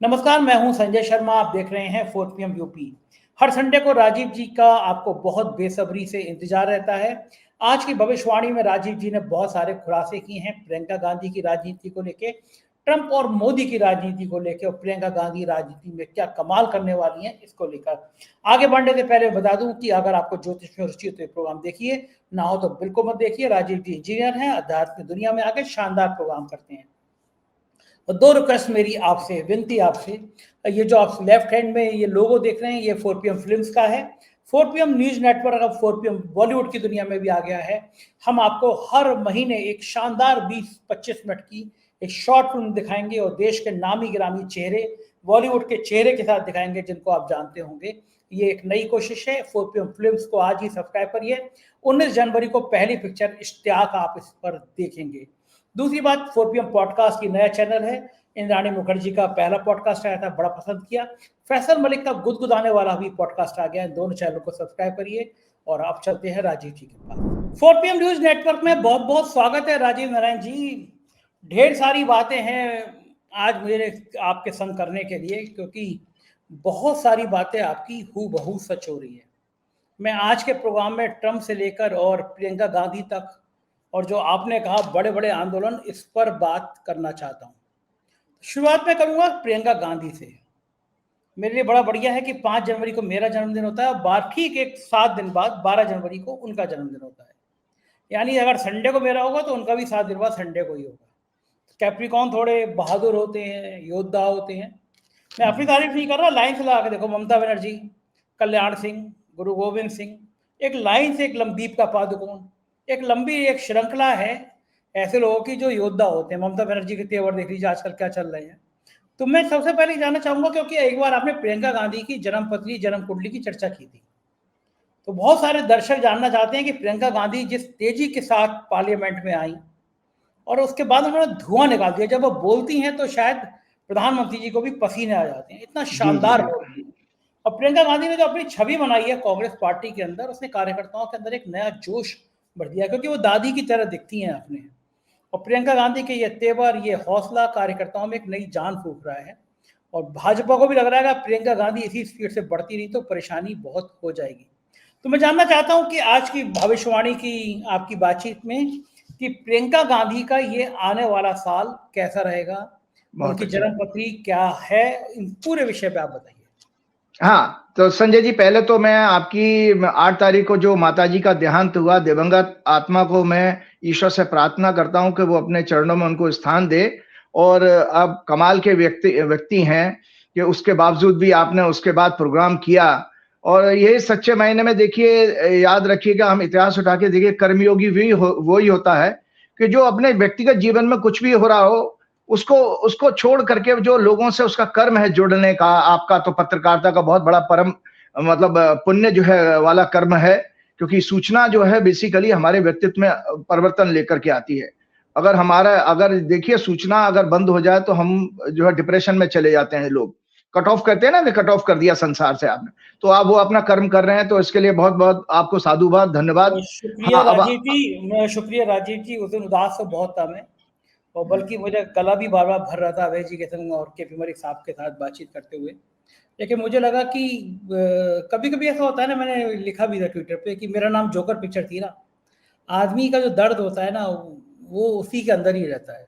नमस्कार, मैं हूं संजय शर्मा। आप देख रहे हैं 4 PM यूपी। हर संडे को राजीव जी का आपको बहुत बेसब्री से इंतजार रहता है। आज की भविष्यवाणी में राजीव जी ने बहुत सारे खुलासे किए हैं प्रियंका गांधी की राजनीति को लेके, ट्रंप और मोदी की राजनीति को लेकर, और प्रियंका गांधी राजनीति में क्या कमाल करने वाली हैं इसको लेकर। आगे बढ़ने से पहले बता दूं कि अगर आपको ज्योतिष में रुचि हो तो ये प्रोग्राम देखिए, ना हो तो बिल्कुल मत देखिए। राजीव जी इंजीनियर हैं, अध्यात्म की दुनिया में आके शानदार प्रोग्राम करते हैं। और दो रिक्वेस्ट मेरी आपसे, विनती आपसे, ये जो आप लेफ्ट हैंड में ये लोगो देख रहे हैं, ये 4 PM फिल्म्स का है। 4 PM न्यूज नेटवर्क अब 4 PM बॉलीवुड की दुनिया में भी आ गया है। हम आपको हर महीने एक शानदार 20-25 मिनट की एक शॉर्ट फिल्म दिखाएंगे और देश के नामी गिरामी चेहरे, बॉलीवुड के चेहरे के साथ दिखाएंगे जिनको आप जानते होंगे। ये एक नई कोशिश है। 4 PM फिल्म्स को आज ही सब्सक्राइब करिए। 19 जनवरी को पहली पिक्चर इश्तियाक आप इस पर देखेंगे। दूसरी बात, 4 PM पॉडकास्ट की नया चैनल है। इंद्राणी मुखर्जी का पहला पॉडकास्ट आया था, बड़ा पसंद किया। फैसल मलिक का गुदगुदाने वाला भी पॉडकास्ट आ गया। दोनों चैनल को सब्सक्राइब करिए और आप चलते हैं राजीव जी के पास। 4 PM न्यूज नेटवर्क में बहुत बहुत स्वागत है राजीव नारायण जी। ढेर सारी बातें हैं आज मेरे आपके संग करने के लिए, क्योंकि बहुत सारी बातें आपकी हूबहू सच हो रही है। मैं आज के प्रोग्राम में ट्रंप से लेकर और प्रियंका गांधी तक, और जो आपने कहा बड़े बड़े आंदोलन, इस पर बात करना चाहता हूं। शुरुआत में करूंगा प्रियंका गांधी से। मेरे लिए बड़ा बढ़िया है कि 5 जनवरी को मेरा जन्मदिन होता है और ठीक एक 7 दिन बाद 12 जनवरी को उनका जन्मदिन होता है। यानी अगर संडे को मेरा होगा तो उनका भी 7 दिन बाद संडे को ही होगा। कैप्रिकॉन थोड़े बहादुर होते हैं, योद्धा होते हैं। मैं अपनी तारीफ नहीं कर रहा, लाइन से लगा के देखो। ममता बनर्जी, कल्याण सिंह, गुरु गोविंद सिंह, एक लाइन से एक दीपिका पादुकोण, एक लंबी एक श्रृंखला है ऐसे लोगों की जो योद्धा होते हैं। ममता बनर्जी के तेवर देख लीजिए आजकल क्या चल रहे हैं। तो मैं सबसे पहले जानना चाहूंगा, क्योंकि एक बार आपने प्रियंका गांधी की जन्मपत्री, जन्म कुंडली की चर्चा की थी, तो बहुत सारे दर्शक जानना चाहते हैं कि प्रियंका गांधी जिस तेजी के साथ पार्लियामेंट में आई और उसके बाद उन्होंने धुआं निकाल दिया। जब वो बोलती हैं तो शायद प्रधानमंत्री जी को भी पसीने आ जाते हैं, इतना शानदार बोलती है। और प्रियंका गांधी ने जो अपनी छवि बनाई है कांग्रेस पार्टी के अंदर, उसने कार्यकर्ताओं के अंदर एक नया जोश भर दिया, क्योंकि वो दादी की तरह दिखती हैं अपने। और प्रियंका गांधी के ये तेवर, ये हौसला कार्यकर्ताओं में एक नई जान फूंक रहा है। और भाजपा को भी लग रहा है कि प्रियंका गांधी इसी स्पीड से बढ़ती रही तो परेशानी बहुत हो जाएगी। तो मैं जानना चाहता हूं कि आज की भविष्यवाणी की आपकी बातचीत में कि प्रियंका गांधी का ये आने वाला साल कैसा रहेगा, उनकी जन्मपत्री क्या है, इन पूरे विषय पे आप बताइए। हाँ, तो संजय जी, पहले तो मैं आपकी 8 तारीख को जो माताजी का देहांत हुआ, दिवंगत आत्मा को मैं ईश्वर से प्रार्थना करता हूं कि वो अपने चरणों में उनको स्थान दे। और अब कमाल के व्यक्ति हैं कि उसके बावजूद भी आपने उसके बाद प्रोग्राम किया। और ये सच्चे मायने में देखिए, याद रखिएगा, हम इतिहास उठा के देखिए, कर्मयोगी वो ही होता है कि जो अपने व्यक्तिगत जीवन में कुछ भी हो रहा हो, उसको छोड़ करके जो लोगों से उसका कर्म है जुड़ने का, आपका तो पत्रकारिता का बहुत बड़ा परम मतलब पुण्य जो है वाला कर्म है, क्योंकि सूचना जो है बेसिकली हमारे व्यक्तित्व में परिवर्तन लेकर के आती है। अगर देखिए, सूचना अगर बंद हो जाए तो हम जो है डिप्रेशन में चले जाते हैं। लोग कट ऑफ करते हैं ना, कट ऑफ कर दिया संसार से आपने, तो आप वो अपना कर्म कर रहे हैं, तो इसके लिए बहुत बहुत आपको साधुवाद, धन्यवाद। शुक्रिया राजीव जी, मैं शुक्रिया राजीव जी। उस दिन उदास तो बहुत था मैं, और बल्कि मुझे गला भी बार बार भर रहा था अभय जी के संग और के पी मलिक साहब के साथ बातचीत करते हुए। लेकिन मुझे लगा कि कभी कभी ऐसा होता है ना, मैंने लिखा भी था ट्विटर पे कि मेरा नाम जोकर पिक्चर थी ना। आदमी का जो दर्द होता है ना, वो उसी के अंदर ही रहता है।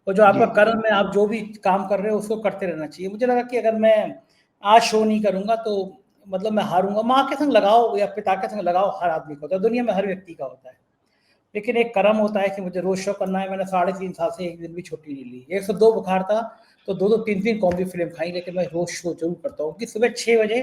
और जो आपका कर्म है, आप जो भी काम कर रहे हो उसको करते रहना चाहिए। मुझे लगा कि अगर मैं आज शो नहीं करूंगा तो मतलब मैं हारूंगा। माँ के संग लगाओ या पिता के संग लगाओ, हर आदमी को होता है, दुनिया में हर व्यक्ति का होता है। लेकिन एक कर्म होता है कि मुझे रोज शो करना है। मैंने 3.5 साल से एक दिन भी छुट्टी नहीं ली। 102 बुखार था तो 2-2, 3-3 कॉमेडी फिल्म खाई, लेकिन मैं रोज शो जरूर करता हूँ कि सुबह 6 बजे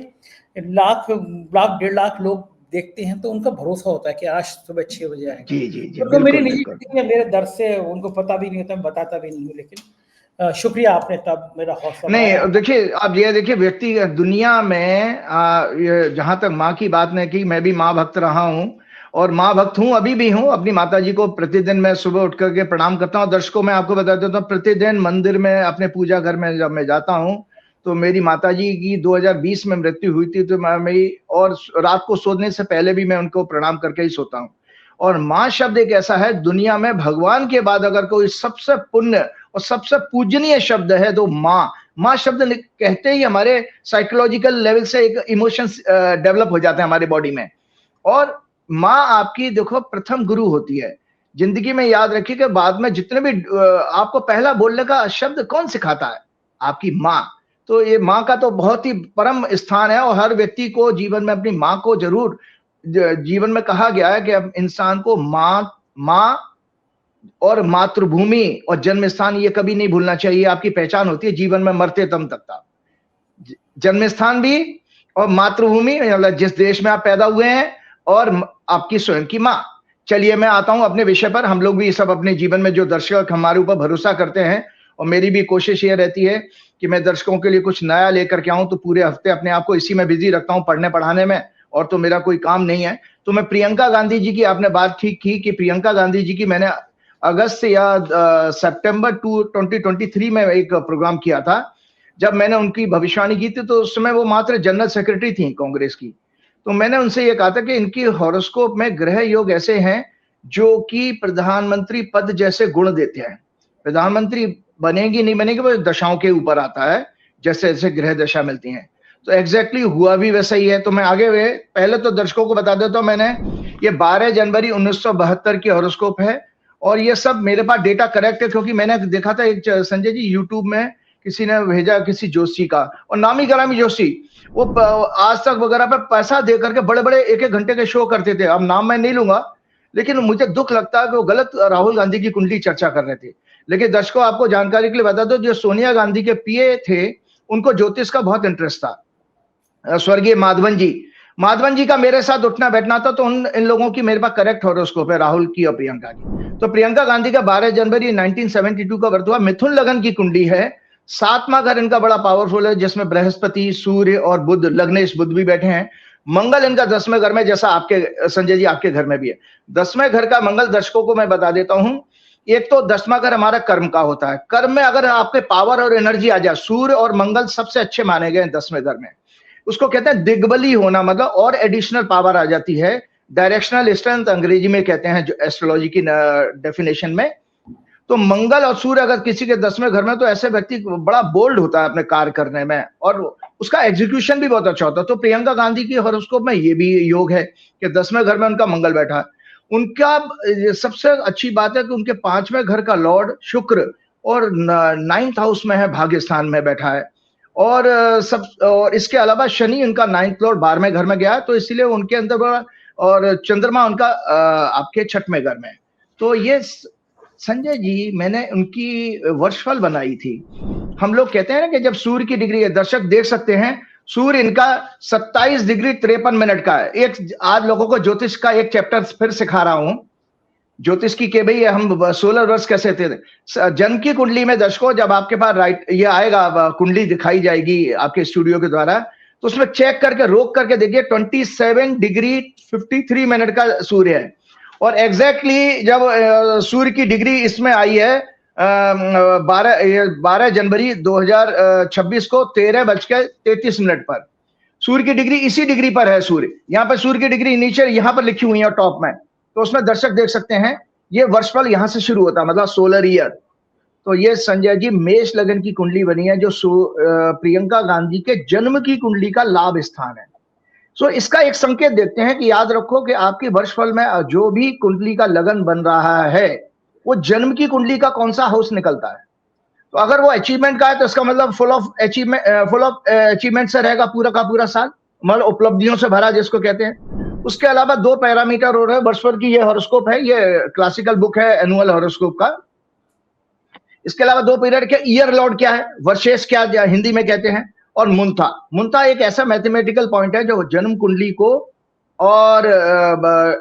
लाख 1.5 लाख लोग देखते हैं, तो उनका भरोसा होता है कि आज सुबह 6 बजे आएगा। जी, तो मेरी निजी मेरे दर्द से उनको पता भी नहीं होता, मैं बताता भी नहीं हूँ। लेकिन शुक्रिया, आपने तब मेरा हौसला नहीं, देखिए आप ये देखिए, व्यक्ति दुनिया में जहां तक माँ की बात नहीं की, मैं भी माँ भक्त रहा हूँ और माँ भक्त हूँ, अभी भी हूँ। अपनी माताजी को प्रतिदिन मैं सुबह उठ करके प्रणाम करता हूँ। दर्शकों, मैं आपको बता देता हूँ, प्रतिदिन मंदिर में अपने पूजा घर में जब मैं जाता हूँ तो मेरी माताजी की 2020 में मृत्यु हुई थी, तो मेरी और रात को सोने से पहले भी मैं उनको प्रणाम करके ही सोता हूँ। और माँ शब्द एक ऐसा है, दुनिया में भगवान के बाद अगर कोई सबसे पुण्य और सबसे पूजनीय शब्द है तो माँ। माँ शब्द कहते ही हमारे साइकोलॉजिकल लेवल से एक इमोशंस डेवलप हो जाते हैं हमारे बॉडी में। और माँ आपकी देखो प्रथम गुरु होती है। जिंदगी में याद रखिए कि बाद में जितने भी आपको पहला बोलने का शब्द कौन सिखाता है? आपकी माँ। तो ये माँ का तो बहुत ही परम स्थान है और हर व्यक्ति को जीवन में अपनी माँ को जरूर, जीवन में कहा गया है कि अब इंसान को माँ और मातृभूमि और जन्म स्थान ये कभी नहीं भूलना चाहिए। आपकी पहचान होती है जीवन में मरते दम तक का। जन्म स्थान भी और मातृभूमि, मतलब जिस देश में आप पैदा हुए हैं, और आपकी स्वयं की माँ। चलिए मैं आता हूं अपने विषय पर। हम लोग भी सब अपने जीवन में जो दर्शक हमारे ऊपर भरोसा करते हैं, और मेरी भी कोशिश ये रहती है कि मैं दर्शकों के लिए कुछ नया लेकर के आऊं, तो पूरे हफ्ते अपने आप को इसी में बिजी रखता हूं, पढ़ने पढ़ाने में, और तो मेरा कोई काम नहीं है। तो मैं प्रियंका गांधी जी की, आपने बात ठीक की कि प्रियंका गांधी जी की मैंने अगस्त या सितंबर 2023 में एक प्रोग्राम किया था, जब मैंने उनकी भविष्यवाणी की थी। तो उस समय वो मात्र जनरल सेक्रेटरी थी कांग्रेस की। तो मैंने उनसे ये कहा था कि इनकी हॉरोस्कोप में ग्रह योग ऐसे हैं जो कि प्रधानमंत्री पद जैसे गुण देते हैं। प्रधानमंत्री बनेगी नहीं बनेगी वो दशाओं के ऊपर आता है, जैसे जैसे ग्रह दशा मिलती हैं। तो एग्जैक्टली हुआ भी वैसा ही है। तो मैं आगे पहले तो दर्शकों को बता देता हूं, मैंने ये 12 जनवरी 1972 की हॉरोस्कोप है, और ये सब मेरे पास डेटा करेक्ट है, क्योंकि मैंने देखा था एक संजय जी यूट्यूब में किसी ने भेजा, किसी जोशी का, और नामी ग्रामी जोशी, वो आज तक वगैरह पे पैसा दे करके बड़े बड़े एक एक घंटे के शो करते थे। अब नाम मैं नहीं लूंगा, लेकिन मुझे दुख लगता है कि वो गलत राहुल गांधी की कुंडली चर्चा कर रहे थे। लेकिन दर्शकों आपको जानकारी के लिए बता दो, जो सोनिया गांधी के पीए थे, उनको ज्योतिष का बहुत इंटरेस्ट था। स्वर्गीय माधवन जी का मेरे साथ उठना बैठना था, तो इन लोगों की मेरे पास करेक्ट हॉरोस्कोप है, राहुल की और प्रियंका की। तो प्रियंका गांधी का 12 जनवरी 1972 का बर्थ हुआ। मिथुन लगन की कुंडली है। 7वां घर इनका बड़ा पावरफुल है, जिसमें बृहस्पति, सूर्य और बुध, लग्नेश बुध भी बैठे हैं। मंगल इनका 10वें घर में, जैसा आपके संजय जी आपके घर में भी है। 10वें घर का मंगल, दर्शकों को मैं बता देता हूं, एक तो 10वां घर हमारा कर्म का होता है। कर्म में अगर आपके पावर और एनर्जी आ जाए, सूर्य और मंगल सबसे अच्छे माने गए 10वें घर में। उसको कहते हैं दिग्बली होना, मतलब और एडिशनल पावर आ जाती है। डायरेक्शनल स्ट्रेंथ अंग्रेजी में कहते हैं, जो एस्ट्रोलॉजी की डेफिनेशन में। तो मंगल और सूर्य अगर किसी के 10वें घर में, तो ऐसे व्यक्ति बड़ा बोल्ड होता है अपने कार्य करने में, और उसका एग्जीक्यूशन भी बहुत अच्छा होता है। तो प्रियंका गांधी की हॉरोस्कोप में ये भी योग है कि 10वें घर में उनका मंगल बैठा है। उनका सबसे अच्छी बात है कि उनके 5वें घर का लॉर्ड शुक्र और 9th हाउस में है, भाग्य स्थान में बैठा है। और इसके अलावा शनि उनका 9th लॉर्ड 12वें घर में गया है, तो इसलिए उनके अंदर बड़ा, और चंद्रमा उनका आपके 6वें घर में। तो ये संजय जी मैंने उनकी वर्षफल बनाई थी। हम लोग कहते हैं ना कि जब सूर्य की डिग्री है, दर्शक देख सकते हैं, सूर्य इनका 27 डिग्री 53 मिनट का है। एक आज लोगों को ज्योतिष का एक चैप्टर फिर सिखा रहा हूं, ज्योतिष की के भाई हम सोलर वर्ष कैसे थे। जन्म की कुंडली में दर्शकों, जब आपके पास राइट ये आएगा, कुंडली दिखाई जाएगी आपके स्टूडियो के द्वारा, तो उसमें चेक करके रोक करके देखिए 27 डिग्री 53 मिनट का सूर्य है। और एग्जैक्टली जब सूर्य की डिग्री इसमें आई है 12 जनवरी 2026 को 13:33 पर सूर्य की डिग्री इसी डिग्री पर है। सूर्य यहाँ पर, सूर्य की डिग्री नीचे यहाँ पर लिखी हुई है टॉप में, तो उसमें दर्शक देख सकते हैं ये वर्षफल यहां से शुरू होता है, मतलब सोलर ईयर। तो ये संजय जी मेष लगन की कुंडली बनी है, जो प्रियंका गांधी के जन्म की कुंडली का लाभ स्थान है। सो इसका एक संकेत देखते हैं कि याद रखो कि आपकी वर्षफल में जो भी कुंडली का लगन बन रहा है, वो जन्म की कुंडली का कौन सा हाउस निकलता है। तो अगर वो अचीवमेंट का है, तो इसका मतलब फुल ऑफ अचीवमेंट से रहेगा पूरा का पूरा साल, मतलब उपलब्धियों से भरा जिसको कहते हैं। उसके अलावा 2 पैरामीटर और है वर्षफल की। ये हॉरोस्कोप है, ये क्लासिकल बुक है एनुअल हॉरोस्कोप का। इसके अलावा 2 पीरियड के ईयर लॉर्ड क्या है, वर्षेस क्या हिंदी में कहते हैं, और मुंथा एक ऐसा मैथमेटिकल पॉइंट है जो जन्म कुंडली को और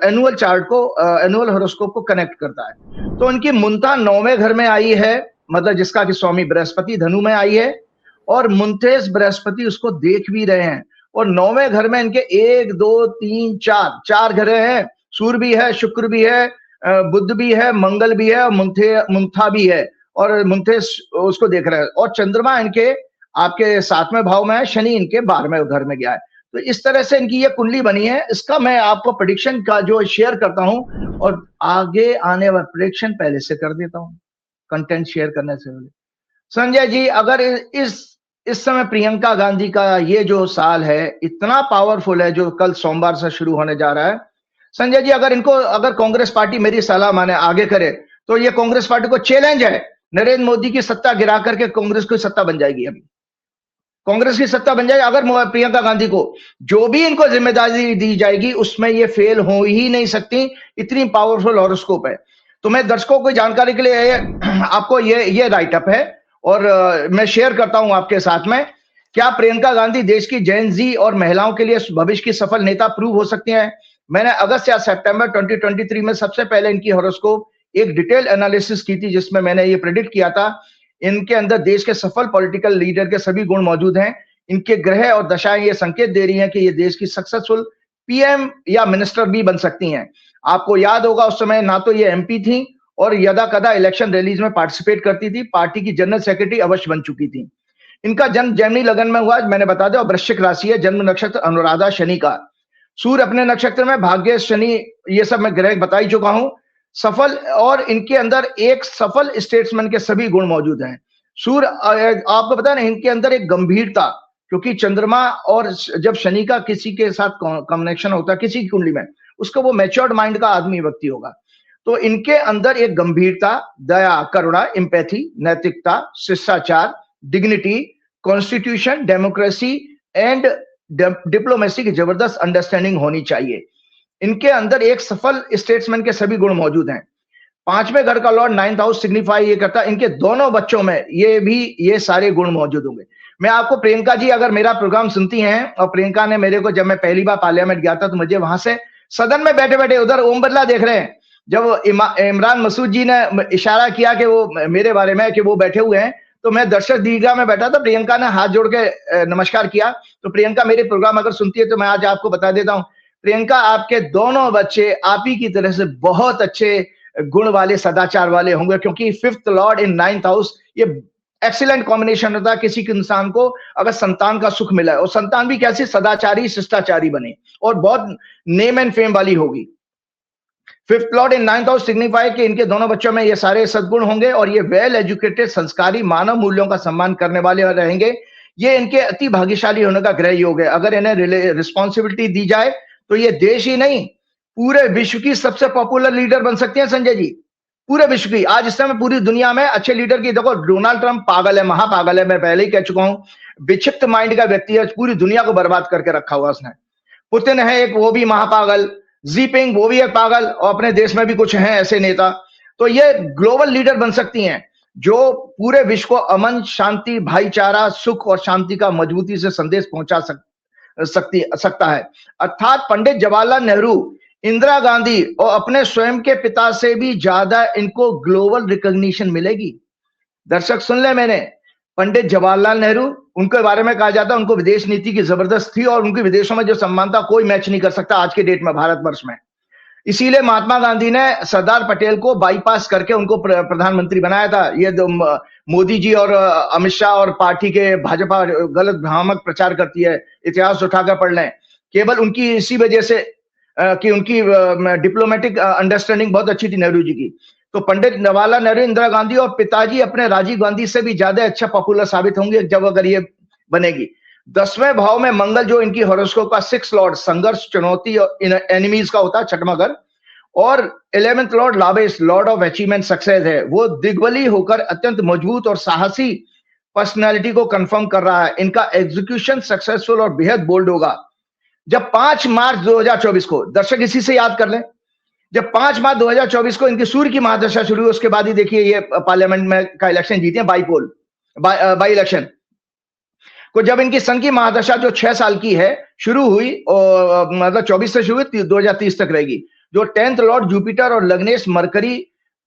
एनुअल चार्ट को, एनुअल हॉरोस्कोप को कनेक्ट करता है। तो उनकी मुंथा 9वें घर में आई है, मतलब जिसका कि स्वामी बृहस्पति धनु में आई है, और मुंथेस बृहस्पति उसको देख भी रहे हैं। और 9वें घर में इनके 1 2 3 4 घर हैं। सूर्य भी है, शुक्र भी है, बुध भी है, मंगल भी है, और मुंथा भी है, और मुंथेस उसको देख रहे हैं। और चंद्रमा इनके आपके 7वें भाव में है, शनि इनके 12वें घर में गया है। तो इस तरह से इनकी ये कुंडली बनी है। इसका मैं आपको प्रेडिक्शन का जो शेयर करता हूं, और आगे आने वाला प्रेडिक्शन पहले से कर देता हूं कंटेंट शेयर करने से पहले। संजय जी अगर इस इस समय प्रियंका गांधी का ये जो साल है इतना पावरफुल है, जो कल सोमवार से शुरू होने जा रहा है। संजय जी, अगर कांग्रेस पार्टी मेरी सलाह माने, आगे करे, तो ये कांग्रेस पार्टी को चैलेंज है, नरेंद्र मोदी की सत्ता गिरा करके कांग्रेस की सत्ता बन जाएगी। अभी कांग्रेस की सत्ता बन जाएगी अगर प्रियंका गांधी को जो भी इनको जिम्मेदारी दी जाएगी उसमें ये फेल हो ही नहीं सकती, इतनी पावरफुल हॉरोस्कोप है। तो मैं दर्शकों को जानकारी के लिए आपको ये राइटअप है और मैं शेयर करता हूं आपके साथ में। क्या प्रियंका गांधी देश की जेन जी और महिलाओं के लिए भविष्य की सफल नेता प्रूव हो सकती हैं? मैंने अगस्त या सितंबर 2023 में सबसे पहले इनकी हॉरोस्कोप एक डिटेल एनालिसिस की थी, जिसमें मैंने ये प्रेडिक्ट किया था इनके अंदर देश के सफल पॉलिटिकल लीडर के सभी गुण मौजूद हैं। इनके ग्रह और दशाएं ये संकेत दे रही हैं कि ये देश की सक्सेसफुल पीएम या मिनिस्टर भी बन सकती हैं। आपको याद होगा उस समय ना तो ये एमपी थी और यदा कदा इलेक्शन रैलीज में पार्टिसिपेट करती थी, पार्टी की जनरल सेक्रेटरी अवश्य बन चुकी थी। इनका जन्म जेमिनी लगन में हुआ, मैंने बता दिया, वृश्चिक राशि है, जन्म नक्षत्र अनुराधा शनि का, सूर्य अपने नक्षत्र में, भाग्य शनि, ये सब मैं ग्रह बता ही चुका हूं। सफल, और इनके अंदर एक सफल स्टेट्समैन के सभी गुण मौजूद हैं। सूर्य, आपको पता है ना, इनके अंदर एक गंभीरता, क्योंकि चंद्रमा और जब शनि का किसी के साथ कनेक्शन होता है किसी की कुंडली में, उसका वो मैच्योर्ड माइंड का आदमी व्यक्ति होगा। तो इनके अंदर एक गंभीरता, दया, करुणा, एम्पैथी, नैतिकता, शिष्टाचार, dignity, constitution, democracy and diplomacy की जबरदस्त अंडरस्टैंडिंग होनी चाहिए। इनके अंदर एक सफल स्टेट्समैन के सभी गुण मौजूद हैं। पांचवें घर का लॉर्ड 9th हाउस सिग्निफाई ये करता है, इनके दोनों बच्चों में ये सारे गुण मौजूद होंगे। मैं आपको, प्रियंका जी अगर मेरा प्रोग्राम सुनती हैं, और प्रियंका ने मेरे को, जब मैं पहली बार पार्लियामेंट गया था तो मुझे वहां से सदन में बैठे बैठे, उधर ओम बिरला देख रहे हैं, जब इमरान मसूद जी ने इशारा किया कि वो मेरे बारे में कि वो बैठे हुए हैं, तो मैं दर्शक दीर्घा में बैठा था, प्रियंका ने हाथ जोड़ के नमस्कार किया। तो प्रियंका मेरे प्रोग्राम अगर सुनती है तो मैं आज आपको बता देता हूं, प्रियंका आपके दोनों बच्चे आप ही की तरह से बहुत अच्छे गुण वाले, सदाचार वाले होंगे, क्योंकि 5th लॉर्ड इन 9th हाउस ये एक्सीलेंट कॉम्बिनेशन होता है किसी के इंसान को अगर संतान का सुख मिला है, और संतान भी कैसी, सदाचारी, शिष्टाचारी बने और बहुत नेम एंड फेम वाली होगी। 5th लॉर्ड इन 9th हाउस सिग्निफाई कि इनके दोनों बच्चों में ये सारे सद्गुण होंगे और ये वेल एजुकेटेड, संस्कारी, मानव मूल्यों का सम्मान करने वाले रहेंगे। ये इनके अति भाग्यशाली होने का ग्रह योग है। अगर इन्हें रिस्पॉन्सिबिलिटी दी जाए तो ये देश ही नहीं पूरे विश्व की सबसे पॉपुलर लीडर बन सकते हैं संजय जी, पूरे विश्व की। आज इस समय पूरी दुनिया में अच्छे लीडर की, देखो डोनाल्ड ट्रंप पागल है, महापागल है, मैं पहले ही कह चुका हूं, विक्षिप्त माइंड का व्यक्ति है, पूरी दुनिया को बर्बाद करके रखा हुआ उसने। पुतिन है एक, वो भी महापागल, जीपिंग वो भी एक पागल, और अपने देश में भी कुछ हैं ऐसे नेता। तो ये ग्लोबल लीडर बन सकती हैं जो पूरे विश्व को अमन, शांति, भाईचारा, सुख और शांति का मजबूती से संदेश पहुंचा सकता है। अर्थात पंडित जवाहरलाल नेहरू, इंदिरा गांधी और अपने स्वयं के पिता से भी ज्यादा इनको ग्लोबल रिकॉग्निशन मिलेगी। दर्शक सुन ले, मैंने पंडित जवाहरलाल नेहरू, उनके बारे में कहा जाता है उनको विदेश नीति की जबरदस्त थी और उनकी विदेशों में जो सम्मानता कोई मैच नहीं कर सकता आज के डेट में भारतवर्ष में। इसीलिए महात्मा गांधी ने सरदार पटेल को बाईपास करके उनको प्रधानमंत्री बनाया था। ये मोदी जी और अमित शाह और पार्टी के भाजपा गलत भ्रामक प्रचार करती है, इतिहास उठाकर पढ़ लें। केवल उनकी इसी वजह से कि उनकी डिप्लोमेटिक अंडरस्टैंडिंग बहुत अच्छी थी नेहरू जी की। तो पंडित जवाहरलाल नेहरू, इंदिरा गांधी और पिताजी अपने राजीव गांधी से भी ज्यादा अच्छा पॉपुलर साबित होंगे जब अगर ये बनेगी। 10वें भाव में मंगल जो इनकी हॉरोस्कोप का 6th लॉर्ड संघर्ष, चुनौती और एनिमीज का होता है, छठवां घर, और 11th लॉर्ड लावेश, लॉर्ड ऑफ अचीवमेंट, सक्सेस है, वो दिग्बली होकर अत्यंत मजबूत और साहसी पर्सनैलिटी को कंफर्म कर रहा है। इनका एग्जीक्यूशन सक्सेसफुल और बेहद बोल्ड होगा। जब 5 मार्च 2024 को, दर्शक इसी से याद कर लें, जब 5 मार्च 2024 को इनकी सूर्य की महादशा शुरू हुई, उसके बाद ही देखिए ये पार्लियामेंट में का इलेक्शन जीते हैं, बाई इलेक्शन को। जब इनकी सन की महादशा जो 6 साल की है शुरू हुई, और मतलब 24 से शुरू हुई, 2030 तक रहेगी, जो 10th लॉर्ड जुपिटर और लग्नेश मरकरी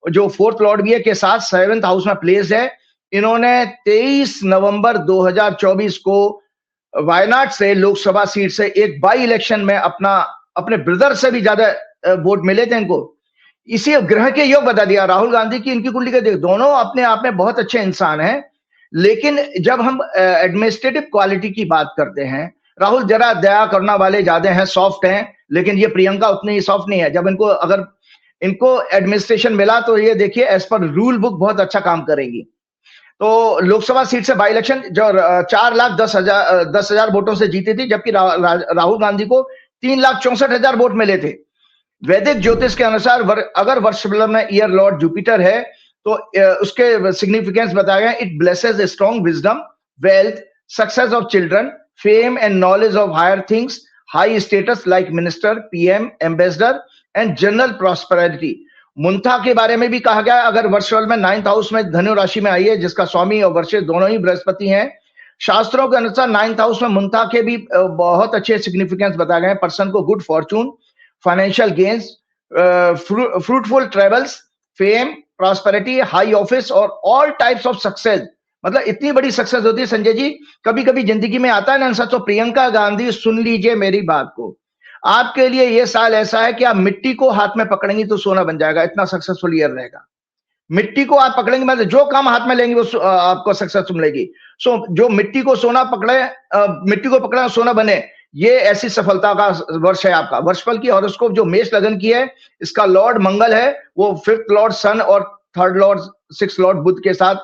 जो 4th लॉर्ड भी है के साथ 7th हाउस में प्लेस है। इन्होंने 23 नवंबर 2024 को वायनाड से लोकसभा सीट से एक बाई इलेक्शन में अपने ब्रदर से भी ज्यादा वोट मिले थे इनको। इसी ग्रह के योग बता दिया राहुल गांधी की, इनकी कुंडली का देख, दोनों अपने आप में बहुत अच्छे इंसान हैं, लेकिन जब हम एडमिनिस्ट्रेटिव क्वालिटी की बात करते हैं, राहुल जरा दया करना वाले ज्यादा हैं, सॉफ्ट हैं, लेकिन ये प्रियंका उतनी सॉफ्ट नहीं है। जब अगर इनको एडमिनिस्ट्रेशन मिला तो ये देखिए एज पर रूल बुक बहुत अच्छा काम करेंगी। तो लोकसभा सीट से बाई इलेक्शन जो 4,10,000 वोटों से जीती थी, जबकि राहुल गांधी को 3,64,000 वोट मिले थे। वैदिक ज्योतिष के अनुसार अगर वर्ष में ईयर लॉर्ड जुपिटर है तो उसके सिग्निफिकेंस बताया गया, it blesses a strong wisdom, wealth, success of children, fame and knowledge of higher things, high status like minister, PM, ambassador and general prosperity. Muntha के बारे में भी कहा गया, अगर वर्चुअल में 9th हाउस में धनु राशि में आई है, जिसका स्वामी और वर्षे दोनों ही बृहस्पति हैं, शास्त्रों के अनुसार 9th हाउस में मुंथा के भी बहुत अच्छे सिग्निफिकेंस बताए गए हैं। पर्सन को good Fortune, financial gains, fruitful travels, fame, prosperity, high office और ऑल टाइप्स ऑफ सक्सेस। मतलब इतनी बड़ी सक्सेस होती है संजय जी, कभी कभी जिंदगी में आता है ना इंसान। तो प्रियंका गांधी, सुन लीजिए मेरी बात को, आपके लिए ये साल ऐसा है कि आप मिट्टी को हाथ में पकड़ेंगी तो सोना बन जाएगा, इतना सक्सेसफुल ईयर रहेगा। मिट्टी को आप पकड़ेंगे मतलब जो काम हाथ में लेंगे वो आपको सक्सेस मिलेगी। सो जो मिट्टी को सोना पकड़े, मिट्टी को पकड़े सोना बने, ये ऐसी सफलता का वर्ष है आपका। वर्षफल की हॉरोस्कोप जो मेष लगन की है, इसका लॉर्ड मंगल है, वो 5th लॉर्ड सन और 3rd लॉर्ड 6th लॉर्ड बुध के साथ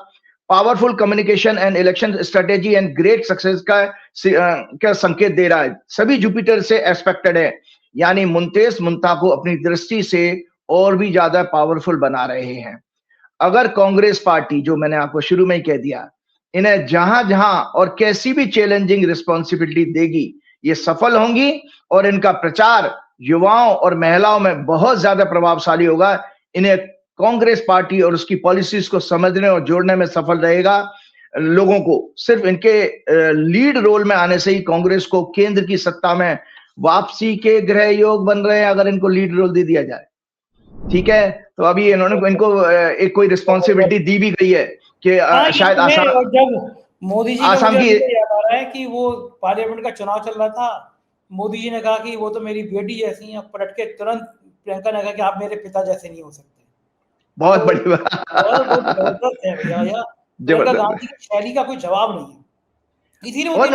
powerful communication and election strategy and great success का संकेत दे रहा है। सभी जुपिटर से एस्पेक्टेड है, यानी मुंता को अपनी दृष्टि से और भी ज्यादा पावरफुल बना रहे हैं। अगर कांग्रेस पार्टी, जो मैंने आपको शुरू में ही कह दिया, इन्हें जहां जहां और कैसी भी चैलेंजिंग रिस्पॉन्सिबिलिटी देगी, ये सफल होंगी और इनका प्रचार युवाओं और महिलाओं में बहुत ज्यादा प्रभावशाली होगा। इन्हें कांग्रेस पार्टी और उसकी पॉलिसीज को समझने और जोड़ने में सफल रहेगा। लोगों को सिर्फ इनके लीड रोल में आने से ही कांग्रेस को केंद्र की सत्ता में वापसी के ग्रह योग बन रहे हैं, अगर इनको लीड रोल दे दिया जाए। ठीक है, तो अभी इनको एक कोई रिस्पॉन्सिबिलिटी दी भी गई है कि शायद आसाम, जब मोदी जी आसाम की याद आ रहा है कि वो पार्लियामेंट का चुनाव चल रहा था, मोदी जी ने कहा कि वो तो मेरी बेटी जैसी है, पलट के तुरंत प्रियंका ने कहा कि आप मेरे पिता जैसे नहीं हो सकते। बहुत बड़ी बात, बहुत जबरदस्त है भैया, प्रियंका गांधी की शैली का कोई जवाब नहीं है। इसीलिए वो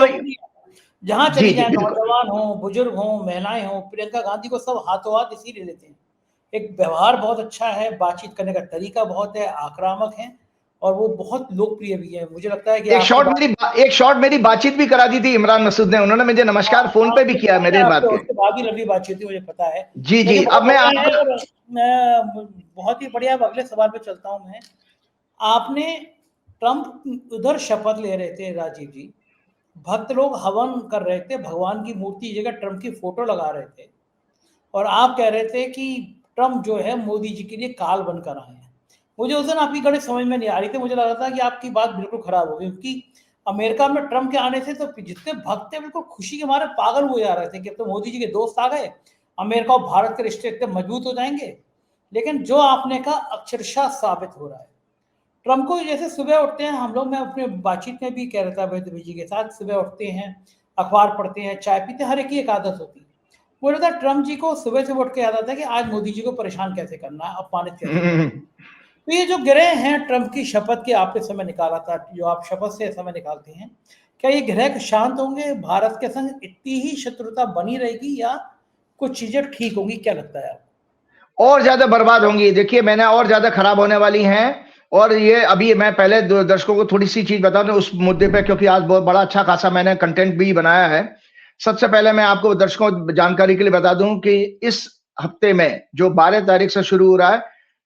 जहां चली जाए, नौजवान हो, बुजुर्ग हो, महिलाएं हो, प्रियंका गांधी को सब हाथों हाथ इसीलिए लेते हैं। एक व्यवहार बहुत अच्छा है, बातचीत करने का तरीका बहुत है, आक्रामक है और वो बहुत लोकप्रिय भी है। मुझे लगता है कि एक शॉर्ट मेरी बातचीत भी करा दी थी इमरान मसूद ने, उन्होंने मुझे नमस्कार फोन पे भी किया मेरे बात के। उसके बाद भी लंबी बातचीत थी, मुझे पता है। जी जी, अब मैं बहुत ही बढ़िया अगले सवाल पे चलता हूं मैं। आपने ट्रंप उधर शपथ ले रहे थे राजीव जी, भक्त लोग हवन कर रहे थे, भगवान की मूर्ति जगह ट्रंप की फोटो लगा रहे थे और आप कह रहे थे कि ट्रंप जो है मोदी जी के लिए काल बनकर आए हैं। मुझे उस दिन आपकी गणित समझ में नहीं आ रही थी, मुझे लग रहा था कि आपकी बात बिल्कुल खराब हो गई, क्योंकि अमेरिका में ट्रंप के आने से तो जितने भक्त थे बिल्कुल खुशी के मारे पागल हुए जा रहे थे कि तो मोदी जी के दोस्त आ गए, अमेरिका और भारत के रिश्ते इतने मजबूत हो जाएंगे। लेकिन जो आपने कहा अक्षरशः साबित हो रहा है। ट्रंप को जैसे सुबह उठते हैं, हम लोग, मैं अपने बातचीत में भी कह रहा था भाई जी के साथ, सुबह उठते हैं, अखबार पढ़ते हैं, चाय पीते हैं, हर एक की एक आदत होती है। बोल रहा था ट्रंप जी को सुबह से उठ के याद आता है कि आज मोदी जी को परेशान कैसे करना है, अपमानित कैसे करना है। तो ये जो ग्रह हैं ट्रंप की शपथ के आपने समय निकाला था, जो आप शपथ से समय निकालते हैं, क्या ये ग्रह शांत होंगे? भारत के संग इतनी ही शत्रुता बनी रहेगी या कुछ चीजें ठीक होंगी? क्या लगता है आपको? और ज्यादा बर्बाद होंगी। देखिए, मैंने और ज्यादा खराब होने वाली हैं। और ये अभी मैं पहले दर्शकों को थोड़ी सी चीज बता दूं उस मुद्दे पे, क्योंकि आज बहुत बड़ा अच्छा खासा मैंने कंटेंट भी बनाया है। सबसे पहले मैं आपको दर्शकों जानकारी के लिए बता दूं कि इस हफ्ते में जो 12 तारीख से शुरू हो रहा है,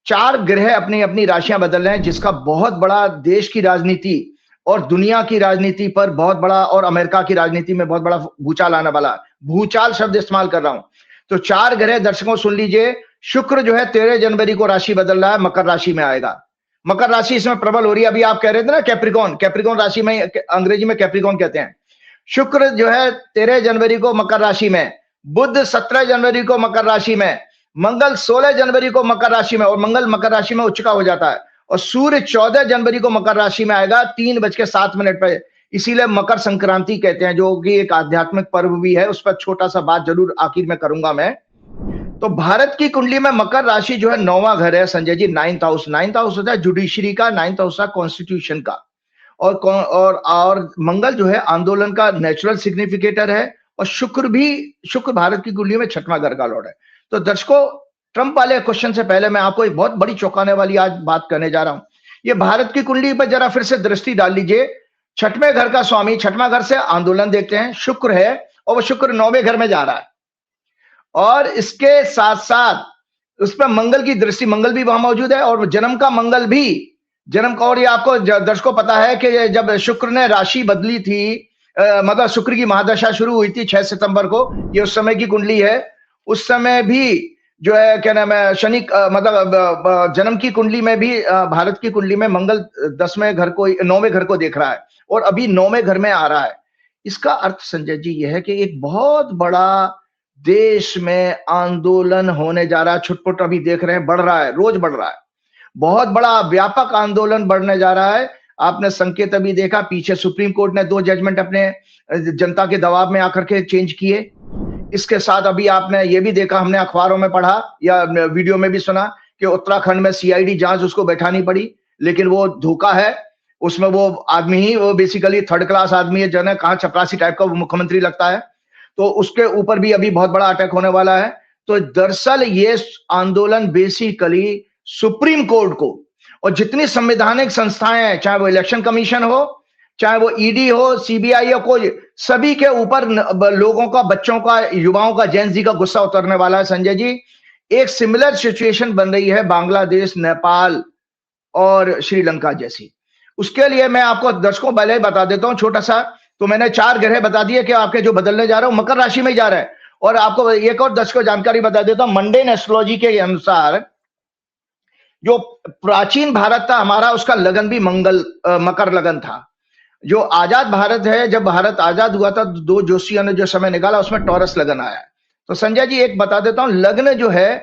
4 ग्रह अपनी अपनी राशियां बदल रहे हैं, जिसका बहुत बड़ा देश की राजनीति और दुनिया की राजनीति पर बहुत बड़ा, और अमेरिका की राजनीति में बहुत बड़ा भूचाल आने वाला। भूचाल शब्द इस्तेमाल कर रहा हूं। तो 4 ग्रह दर्शकों सुन लीजिए। शुक्र जो है 13 जनवरी को राशि बदल रहा है, मकर राशि में आएगा। मकर राशि इसमें प्रबल हो रही है। अभी आप कह रहे थे ना कैप्रिकॉन राशि में, अंग्रेजी में कैप्रिकॉन कहते हैं। शुक्र जो है 13 जनवरी को मकर राशि में, बुध 17 जनवरी को मकर राशि में, मंगल 16 जनवरी को मकर राशि में, और मंगल मकर राशि में उच्च का हो जाता है, और सूर्य 14 जनवरी को मकर राशि में आएगा 3:07 पे। इसीलिए मकर संक्रांति कहते हैं, जो कि एक आध्यात्मिक पर्व भी है। उस पर छोटा सा बात जरूर आखिर में करूंगा मैं। तो भारत की कुंडली में मकर राशि जो है 9वां घर है Sanjay ji, 9th house. 9th house होता है जुडिशरी का, 9th हाउस कॉन्स्टिट्यूशन का, और मंगल जो है आंदोलन का नेचुरल सिग्निफिकेटर है, और शुक्र भारत की कुंडली में 6वां घर का लॉर्ड है। तो दर्शकों, ट्रंप वाले क्वेश्चन से पहले मैं आपको एक बहुत बड़ी चौंकाने वाली आज बात करने जा रहा हूं ये भारत की कुंडली पर जरा फिर से दृष्टि डाल लीजिए। छठवें घर का स्वामी, छठवां घर से आंदोलन देखते हैं, शुक्र है, और वो शुक्र 9वें घर में जा रहा है। और इसके साथ साथ उसमें मंगल की दृष्टि, मंगल भी वहां मौजूद है, और जन्म का मंगल भी, जन्म का, और ये आपको दर्शकों पता है कि जब शुक्र ने राशि बदली थी, मतलब शुक्र की महादशा शुरू हुई थी 6 सितंबर को, ये उस समय की कुंडली है। उस समय भी जो है क्या नाम है, शनि मतलब जन्म की कुंडली में भी, भारत की कुंडली में मंगल 10वें घर को, 9वें घर को देख रहा है, और अभी 9वें घर में आ रहा है। इसका अर्थ संजय जी यह है कि एक बहुत बड़ा देश में आंदोलन होने जा रहा है। छुटपुट अभी देख रहे हैं, बढ़ रहा है, रोज बढ़ रहा है, बहुत बड़ा व्यापक आंदोलन बढ़ने जा रहा है। आपने संकेत अभी देखा, पीछे सुप्रीम कोर्ट ने 2 जजमेंट अपने जनता के दबाव में आकर के चेंज किए। इसके साथ अभी आपने ये भी देखा, हमने अखबारों में पढ़ा या वीडियो में भी सुना कि उत्तराखंड में सीआईडी जांच उसको बैठानी पड़ी, लेकिन वो धोखा है। उसमें वो आदमी ही, वो बेसिकली 3rd क्लास आदमी है, जो है कहाँ चपरासी टाइप का वो मुख्यमंत्री लगता है, तो उसके ऊपर भी अभी बहुत बड़ा अटैक होने वाला है। तो दरअसल ये आंदोलन बेसिकली सुप्रीम कोर्ट को और जितनी संवैधानिक संस्थाएं हैं, चाहे वो इलेक्शन कमीशन हो, चाहे वो ईडी हो, सीबीआई हो, कोई, सभी के ऊपर लोगों का, बच्चों का, युवाओं का, जैन जी का गुस्सा उतरने वाला है संजय जी। एक सिमिलर सिचुएशन बन रही है बांग्लादेश, नेपाल और श्रीलंका जैसी। उसके लिए मैं आपको दर्शकों पहले ही बता देता हूं छोटा सा, तो मैंने 4 ग्रह बता दिए कि आपके जो बदलने जा रहे हो, मकर राशि में ही जा रहा है। और आपको एक और दर्शकों जानकारी बता देता हूं, मंडेन एस्ट्रोलॉजी के अनुसार जो प्राचीन भारत था हमारा, उसका लगन भी मंगल, मकर लगन था। जो आजाद भारत है, जब भारत आजाद हुआ था, 2 ज्योतिषियों ने जो समय निकाला, उसमें टॉरस लगन आया है। तो संजय जी एक बता देता हूं, लग्न जो है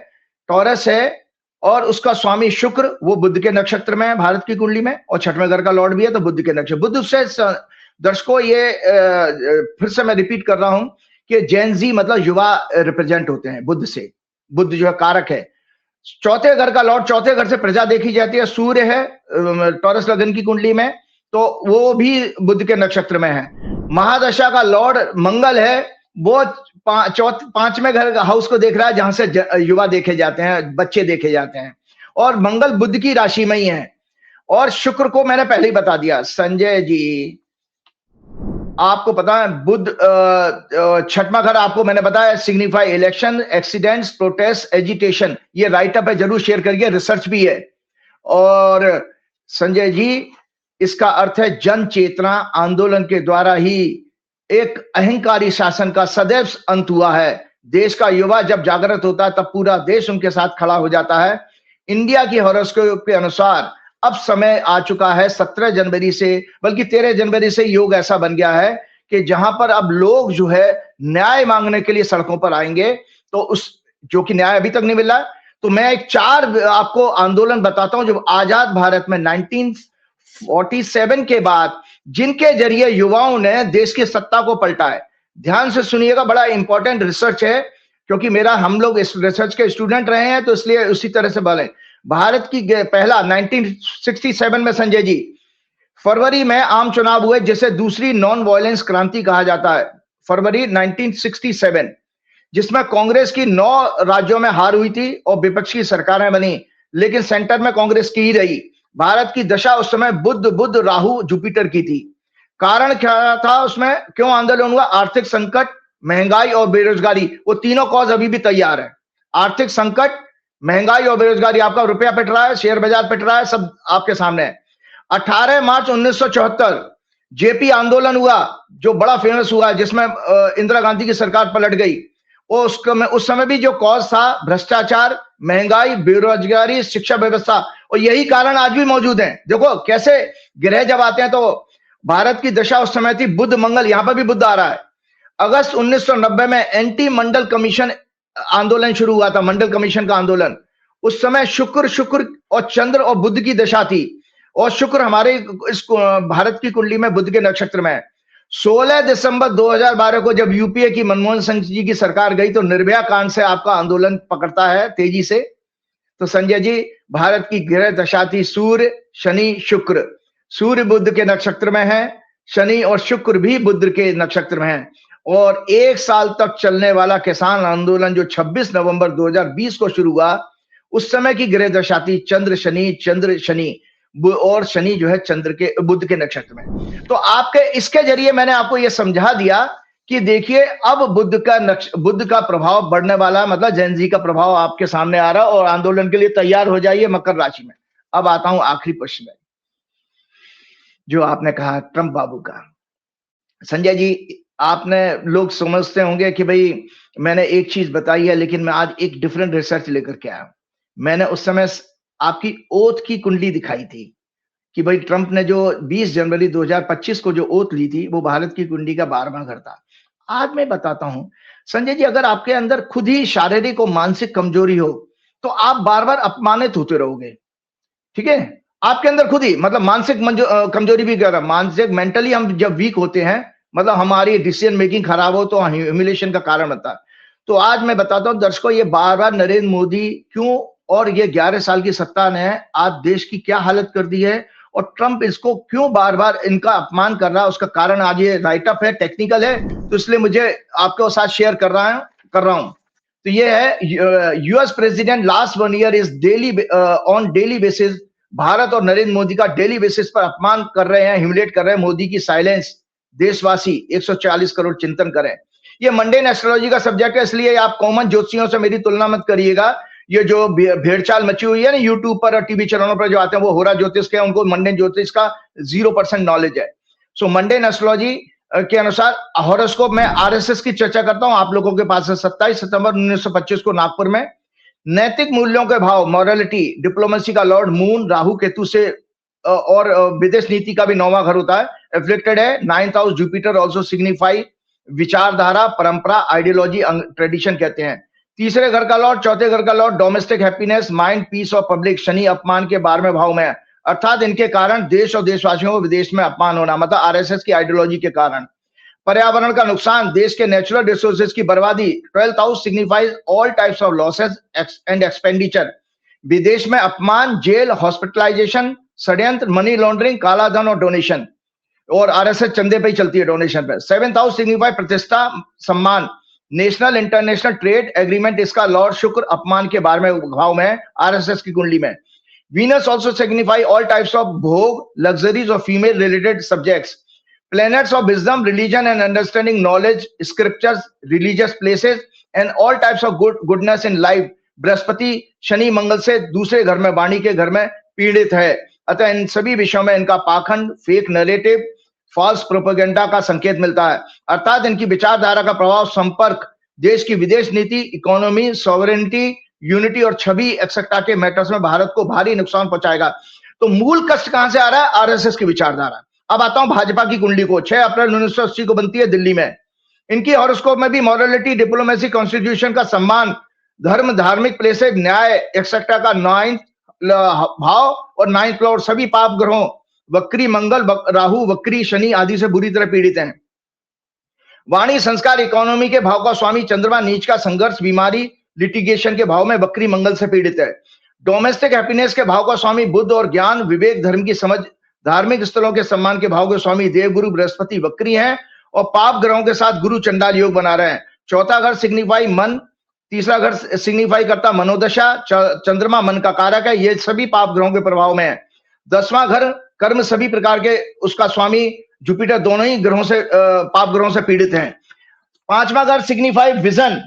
टॉरस है, और उसका स्वामी शुक्र, वो बुध के नक्षत्र में है भारत की कुंडली में, और 6वें घर का लॉर्ड भी है, तो बुध के नक्षत्र। बुध से दर्शकों, ये फिर से मैं रिपीट कर रहा हूं कि जेनजी मतलब युवा रिप्रेजेंट होते हैं बुध से। बुध जो है कारक है। 4थे घर का लॉर्ड, 4थे घर से प्रजा देखी जाती है, सूर्य है टॉरस लगन की कुंडली में, तो वो भी बुध के नक्षत्र में है। महादशा का लॉर्ड मंगल है, वो 5वें घर का हाउस को देख रहा है, जहां से युवा देखे जाते हैं, बच्चे देखे जाते हैं, और मंगल बुध की राशि में ही है। और शुक्र को मैंने पहले ही बता दिया संजय जी, आपको पता है बुध 6वां घर आपको मैंने बताया, signify election, accidents, protest, agitation. ये राइटअप है, जरूर शेयर करिए, रिसर्च भी है। और संजय जी इसका अर्थ है जन चेतना आंदोलन के द्वारा ही एक अहंकारी शासन का सदैव अंत हुआ है। देश का युवा जब जागृत होता है, तब पूरा देश उनके साथ खड़ा हो जाता है। इंडिया की हॉरोस्कोप के अनुसार अब समय आ चुका है 17 जनवरी से, बल्कि 13 जनवरी से योग ऐसा बन गया है कि जहां पर अब लोग जो है न्याय मांगने के लिए सड़कों पर आएंगे, तो उस जो कि न्याय अभी तक नहीं मिला। तो मैं एक 4 आपको आंदोलन बताता हूं जो आजाद भारत में 1947 के बाद जिनके जरिए युवाओं ने देश की सत्ता को पलटा है। ध्यान से सुनिएगा, बड़ा इंपॉर्टेंट रिसर्च है, क्योंकि हम लोग इस रिसर्च के स्टूडेंट रहे हैं, तो इसलिए उसी तरह से बोले। भारत की पहला 1967 में संजय जी फरवरी में आम चुनाव हुए, जिसे दूसरी नॉन वायलेंस क्रांति कहा जाता है, फरवरी 1967, जिसमें कांग्रेस की 9 राज्यों में हार हुई थी और विपक्ष की सरकारें बनी, लेकिन सेंटर में कांग्रेस की ही रही। भारत की दशा उस समय बुध राहु जुपिटर की थी। कारण क्या था उसमें, क्यों आंदोलन हुआ? आर्थिक संकट, महंगाई और बेरोजगारी। वो तीनों कॉज अभी भी तैयार है। आर्थिक संकट, महंगाई और बेरोजगारी, आपका रुपया पिट रहा है, शेयर बाजार पिट रहा है, सब आपके सामने है। 18 मार्च 1974 जेपी आंदोलन हुआ, जो बड़ा फेमस हुआ, जिसमें इंदिरा गांधी की सरकार पलट गई। वो उस समय भी जो कॉज था भ्रष्टाचार, महंगाई, बेरोजगारी, शिक्षा व्यवस्था, और यही कारण आज भी मौजूद है। देखो कैसे ग्रह जब आते हैं, तो भारत की दशा उस समय थी बुध मंगल, यहां पर भी बुध आ रहा है। अगस्त 1990 में एंटी मंडल कमीशन आंदोलन शुरू हुआ था, मंडल कमीशन का आंदोलन। उस समय शुक्र और चंद्र और बुध की दशा थी, और शुक्र हमारे इस भारत की कुंडली में बुध के नक्षत्र में है। 16 दिसंबर 2012 को जब यूपीए की मनमोहन सिंह जी की सरकार गई, तो निर्भया कांड से आपका आंदोलन पकड़ता है तेजी से। तो संजय जी भारत की ग्रह दशा थी सूर्य शनि शुक्र। सूर्य बुध के नक्षत्र में है, शनि और शुक्र भी बुध के नक्षत्र में है। और 1 साल तक चलने वाला किसान आंदोलन जो 26 नवंबर 2020 को शुरू हुआ, उस समय की ग्रह दशा थी चंद्र शनि और शनि जो है चंद्र के बुध के नक्षत्र में। तो आपके इसके जरिए मैंने आपको यह समझा दिया कि देखिए अब बुध का प्रभाव बढ़ने वाला है, मतलब जैन जी का प्रभाव आपके सामने आ रहा है और आंदोलन के लिए तैयार हो जाइए मकर राशि में। अब आता हूं आखिरी प्रश्न में, जो आपने कहा ट्रंप बाबू का। संजय जी, आपने लोग समझते होंगे कि भाई मैंने एक चीज बताई है, लेकिन मैं आज एक डिफरेंट रिसर्च लेकर के आया। मैंने उस समय आपकी ओथ की कुंडली दिखाई थी कि भाई ट्रंप ने जो 20 जनवरी 2025 को जो ओथ ली थी वो भारत की कुंडली का 12वां घर था। आज मैं बताता हूं संजय जी, अगर आपके अंदर खुद ही शारीरिक और मानसिक कमजोरी हो तो आप बार बार अपमानित होते रहोगे। ठीक है, आपके अंदर खुद ही मतलब मानसिक कमजोरी भी क्या, मानसिक मेंटली हम जब वीक होते हैं, मतलब हमारी डिसीजन मेकिंग खराब हो तो ह्यूमिलेशन का कारण बनता है। तो आज मैं बताता हूं दर्शकों, ये बार बार नरेंद्र मोदी क्यों और ये 11 साल की सत्ता ने आज देश की क्या हालत कर दी है और ट्रंप इसको क्यों बार बार इनका अपमान कर रहा है, उसका कारण आज ये राइट अप है, टेक्निकल है, तो इसलिए मुझे आपके साथ शेयर कर रहा हूं। तो ये है US president last 1 year is on daily basis Bharat और नरेंद्र मोदी का डेली बेसिस पर अपमान कर रहे हैं, ह्यूमिलेट कर रहे हैं। मोदी की साइलेंस देशवासी 140 करोड़ चिंतन करें। ये मंडेन एस्ट्रोलॉजी का सब्जेक्ट है, इसलिए आप कॉमन ज्योतिषियों से मेरी तुलना मत करिएगा। ये जो भेड़चाल मची हुई है ना यूट्यूब पर और टीवी चैनलों पर जो आते हैं वो होरा ज्योतिष के, उनको मंडेन ज्योतिष का 0% नॉलेज है। सो मंडेन एस्ट्रोलॉजी के अनुसार हॉरोस्कोप में आरएसएस की चर्चा करता हूं आप लोगों के पास है। 27 सितंबर 1925 को नागपुर में नैतिक मूल्यों के भाव, मॉरलिटी, डिप्लोमेसी का लॉर्ड मून राहु केतु से और विदेश नीति का भी 9वां घर होता है, एफ्लेक्टेड है। 9th house Jupiter also signify विचारधारा, परंपरा, आइडियोलॉजी, ट्रेडिशन कहते हैं। तीसरे घर का लॉर्ड, चौथे घर का lord domestic happiness, mind, peace और पब्लिक। शनि अपमान के 12वें भाव में है, अर्थात इनके कारण देश और देशवासियों को विदेश में अपमान होना, मतलब आरएसएस की आइडियोलॉजी के कारण। पर्यावरण का नुकसान, देश के नेचुरल रिसोर्सेज की बर्बादी। 12th house signifies all types of losses and expenditure. विदेश में अपमान, जेल, हॉस्पिटलाइजेशन, षड्यंत्र, मनी लॉन्ड्रिंग, काला धन और डोनेशन। और आरएसएस चंदे पे ही चलती है, डोनेशन पे। 7th हाउस सिग्निफाई प्रतिष्ठा, सम्मान, नेशनल इंटरनेशनल ट्रेड एग्रीमेंट। इसका लॉर्ड शुक्र अपमान के 12वें भाव में है आरएसएस की कुंडली में। Venus also signify all types of भोग, लग्जरीज और female related subjects. Planets of wisdom, religion and understanding, knowledge, scriptures, religious places and all types of goodness in life। बृहस्पति शनि मंगल से दूसरे घर में, वाणी के घर में पीड़ित है, अतः इन सभी विषयों में इनका पाखंड, फेक नैरेटिव, फॉल्स प्रोपेगेंडा का संकेत मिलता है। अर्थात इनकी विचारधारा का प्रभाव संपर्क, देश की विदेश नीति, इकोनॉमी, सॉवरेनिटी, यूनिटी और छवि एक्सेट्रा के मैटर्स में भारत को भारी नुकसान पहुंचाएगा। तो मूल कष्ट कहां से आ रहा है? आरएसएस की विचारधारा। अब आता हूं भाजपा की कुंडली को। 6 अप्रैल 1980 को बनती है दिल्ली में। इनकी हॉरोस्कोप में भी मॉरलिटी, डिप्लोमेसी, कॉन्स्टिट्यूशन का सम्मान, धर्म, धार्मिक प्लेसेस, न्याय एक्सेट्रा का 9th भाव और 9th लॉर्ड। सभी पाप ग्रहों वक्री मंगल, राहु, वक्री शनि आदि से बुरी तरह पीड़ित हैं। वाणी, संस्कार, इकोनॉमी के भाव का स्वामी चंद्रमा नीच का संघर्ष, बीमारी, लिटिगेशन के भाव में वक्री मंगल से पीड़ित है। डोमेस्टिक हैप्पीनेस के भाव का स्वामी बुध और ज्ञान, विवेक, धर्म की समझ, धार्मिक स्थलों के सम्मान के भाव के स्वामी देवगुरु बृहस्पति वक्री हैं और पाप ग्रहों के साथ गुरु चंडाल योग बना रहे हैं। चौथा घर सिग्निफाई मन, तीसरा घर सिग्निफाई करता मनोदशा, चंद्रमा मन का कारक है, ये सभी पाप ग्रहों के प्रभाव में है। 10वां घर कर्म, सभी प्रकार के उसका स्वामी जुपिटर, दोनों ही ग्रहों से पाप ग्रहों से पीड़ित हैं। 5वां घर signify vision,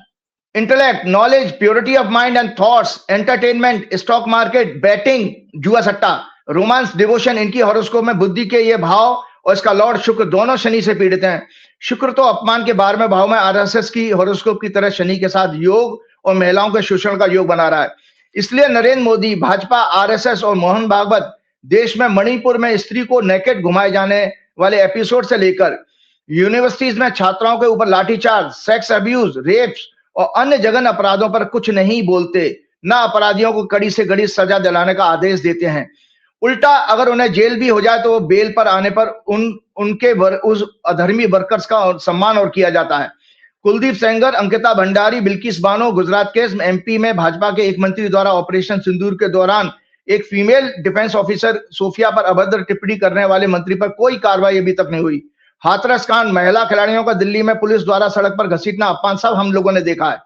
intellect, knowledge, purity of mind and thoughts, entertainment, stock market, batting, जुआ सट्टा, रोमांस, डिवोशन। इनकी हॉरोस्कोप में बुद्धि के ये भाव और इसका लॉर्ड शुक्र दोनों शनि से पीड़ित हैं। शुक्र तो अपमान के 12वें भाव में आरएसएस की हॉरोस्कोप की तरह शनि के साथ योग और महिलाओं के शोषण का योग बना रहा है। इसलिए नरेंद्र मोदी, भाजपा, आरएसएस और मोहन भागवत देश में मणिपुर में स्त्री को नेकेड घुमाए जाने वाले एपिसोड से लेकर यूनिवर्सिटीज में छात्राओं के ऊपर लाठीचार्ज, सेक्स अब्यूज, रेप्स और अन्य जघन्य अपराधों पर कुछ नहीं बोलते, न अपराधियों को कड़ी से कड़ी सजा दिलाने का आदेश देते हैं। उल्टा अगर उन्हें जेल भी हो जाए तो वो बेल पर आने पर उस अधर्मी वर्कर्स का सम्मान और किया जाता है। कुलदीप सेंगर, अंकिता भंडारी, बिल्किस बानो, गुजरात केस में एमपी में भाजपा के एक मंत्री द्वारा ऑपरेशन सिंदूर के दौरान एक फीमेल डिफेंस ऑफिसर सोफिया पर अभद्र टिप्पणी करने वाले मंत्री पर कोई कार्रवाई अभी तक नहीं हुई। हाथरस कांड, महिला खिलाड़ियों का दिल्ली में पुलिस द्वारा सड़क पर घसीटना, अपमान, सब हम लोगों ने देखा है।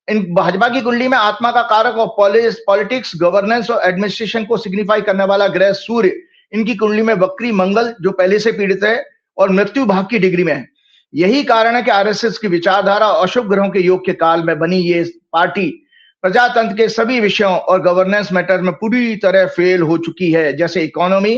इन भाजपा की कुंडली में आत्मा का कारक और पॉलिटिक्स, गवर्नेंस और एडमिनिस्ट्रेशन को सिग्निफाई करने वाला ग्रह सूर्य इनकी कुंडली में वक्री मंगल जो पहले से पीड़ित है और मृत्यु भाव की डिग्री में है। यही कारण है कि आरएसएस की विचारधारा और अशुभ ग्रहों के योग के काल में बनी ये पार्टी प्रजातंत्र के सभी विषयों और गवर्नेंस मैटर में पूरी तरह फेल हो चुकी है, जैसे economy,